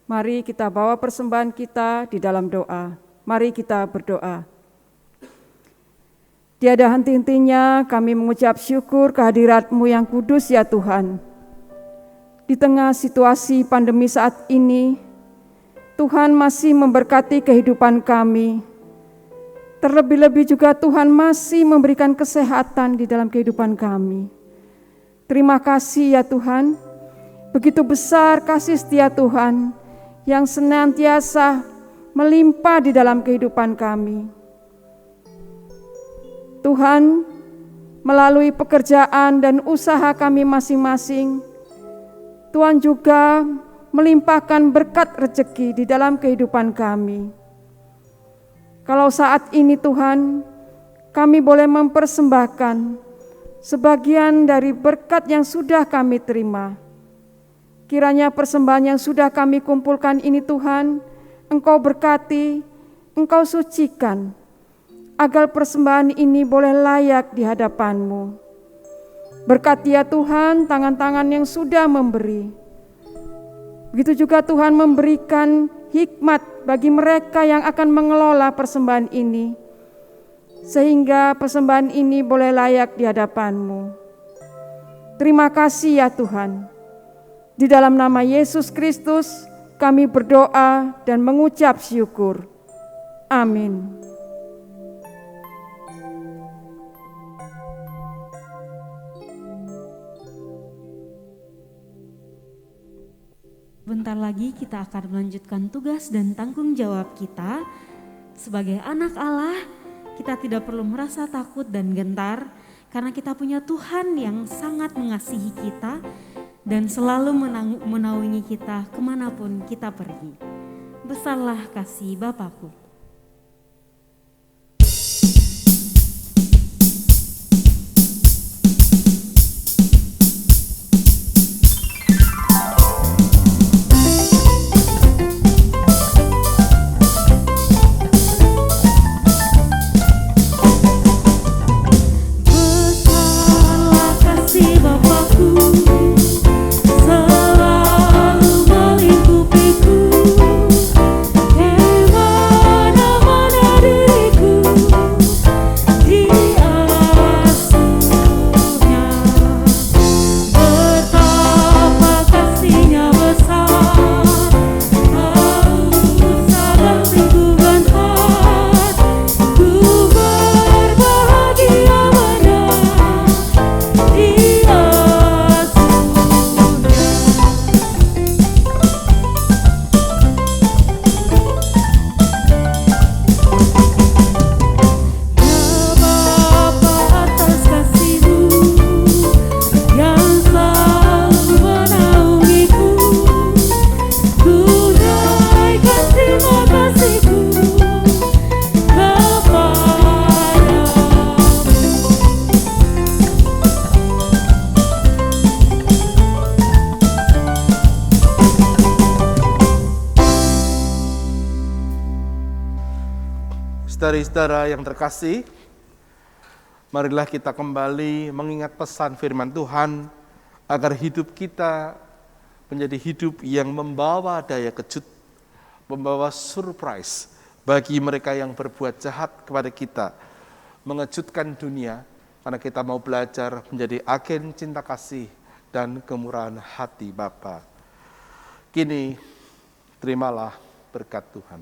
S1: mari kita bawa persembahan kita di dalam doa. Mari kita berdoa. Tiada henti-hentinya kami mengucap syukur kehadirat-Mu yang kudus ya Tuhan. Di tengah situasi pandemi saat ini, Tuhan masih memberkati kehidupan kami. Terlebih-lebih juga Tuhan masih memberikan kesehatan di dalam kehidupan kami. Terima kasih ya Tuhan, begitu besar kasih setia Tuhan yang senantiasa melimpah di dalam kehidupan kami. Tuhan, melalui pekerjaan dan usaha kami masing-masing, Tuhan juga melimpahkan berkat rezeki di dalam kehidupan kami. Kalau saat ini Tuhan, kami boleh mempersembahkan sebagian dari berkat yang sudah kami terima. Kiranya persembahan yang sudah kami kumpulkan ini Tuhan, Engkau berkati, Engkau sucikan, agar persembahan ini boleh layak di hadapan-Mu. Berkati ya Tuhan tangan-tangan yang sudah memberi. Begitu juga Tuhan memberikan hikmat bagi mereka yang akan mengelola persembahan ini, sehingga persembahan ini boleh layak di hadapan-Mu. Terima kasih ya Tuhan. Di dalam nama Yesus Kristus kami berdoa dan mengucap syukur. Amin.
S7: Bentar lagi kita akan melanjutkan tugas dan tanggung jawab kita. Sebagai anak Allah, kita tidak perlu merasa takut dan gentar karena kita punya Tuhan yang sangat mengasihi kita dan selalu menaungi kita kemanapun kita pergi. Besarlah kasih Bapakku.
S8: Saudara-saudara yang terkasih, marilah kita kembali mengingat pesan firman Tuhan agar hidup kita menjadi hidup yang membawa daya kejut, membawa surprise bagi mereka yang berbuat jahat kepada kita, mengejutkan dunia, karena kita mau belajar menjadi agen cinta kasih dan kemurahan hati Bapa. Kini, terimalah berkat Tuhan.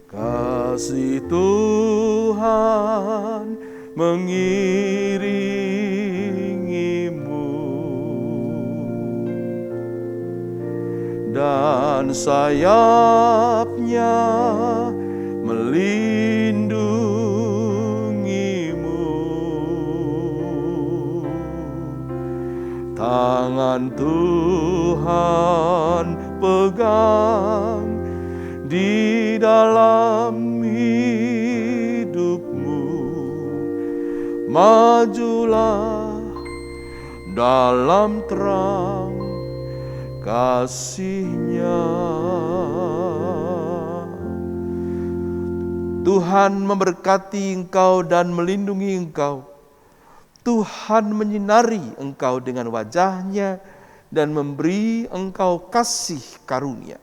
S8: Kasih Tuhan mengiringimu dan sayapnya melindungimu. Tangan Tuhan pegang di dalam hidupmu, majulah dalam terang kasih-Nya. Tuhan memberkati engkau dan melindungi engkau. Tuhan menyinari engkau dengan wajah-Nya dan memberi engkau kasih karunia.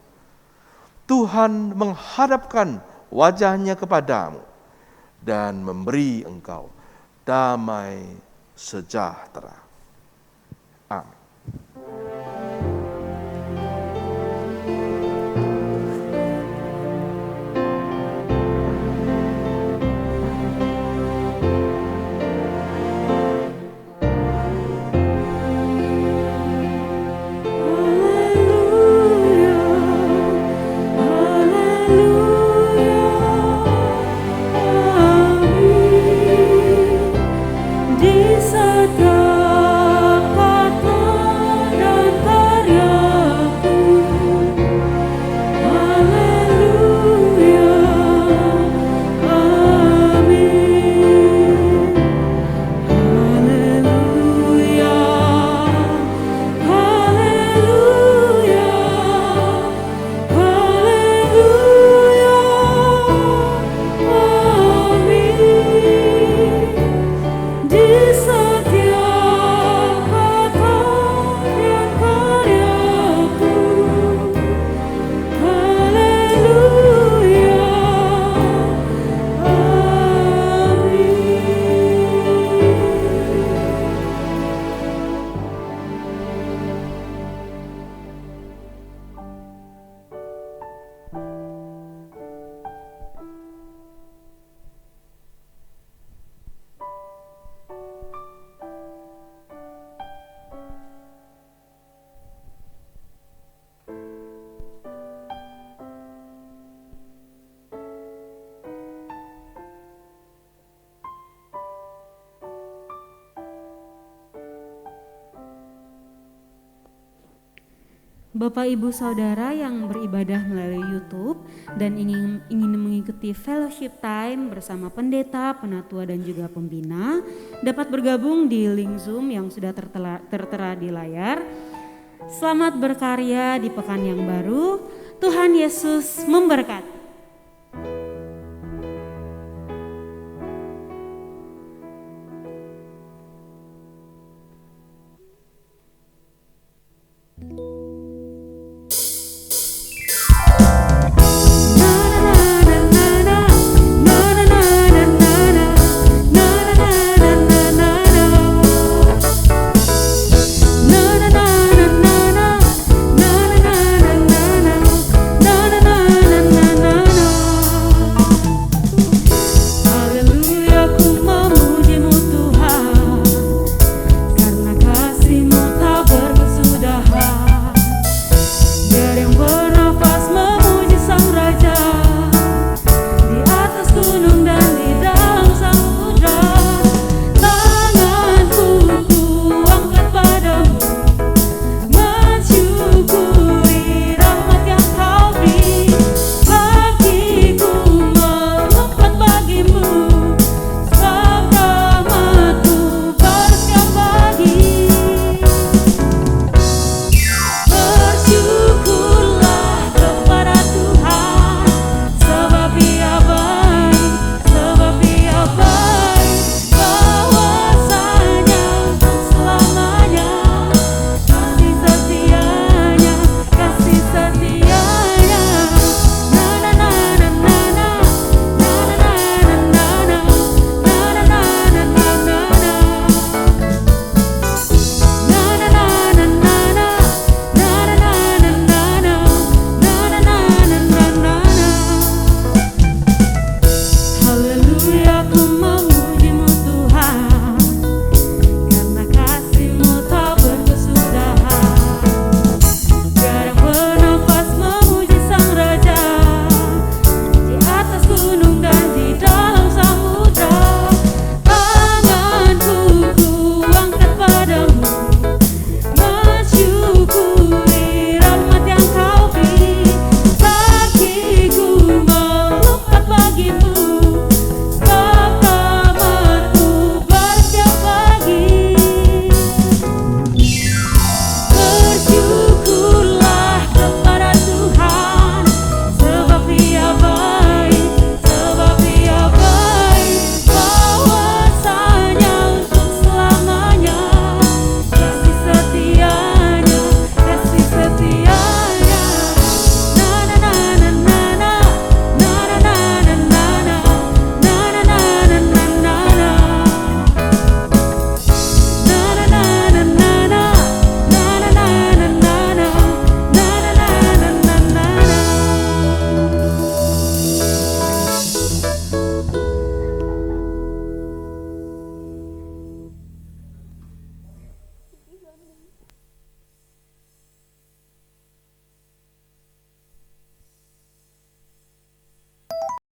S8: Tuhan menghadapkan wajah-Nya kepadamu dan memberi engkau damai sejahtera. Amin.
S7: Di saat Bapak Ibu Saudara yang beribadah melalui YouTube dan ingin mengikuti fellowship time bersama pendeta, penatua dan juga pembina dapat bergabung di link Zoom yang sudah tertera di layar. Selamat berkarya di pekan yang baru. Tuhan Yesus memberkati.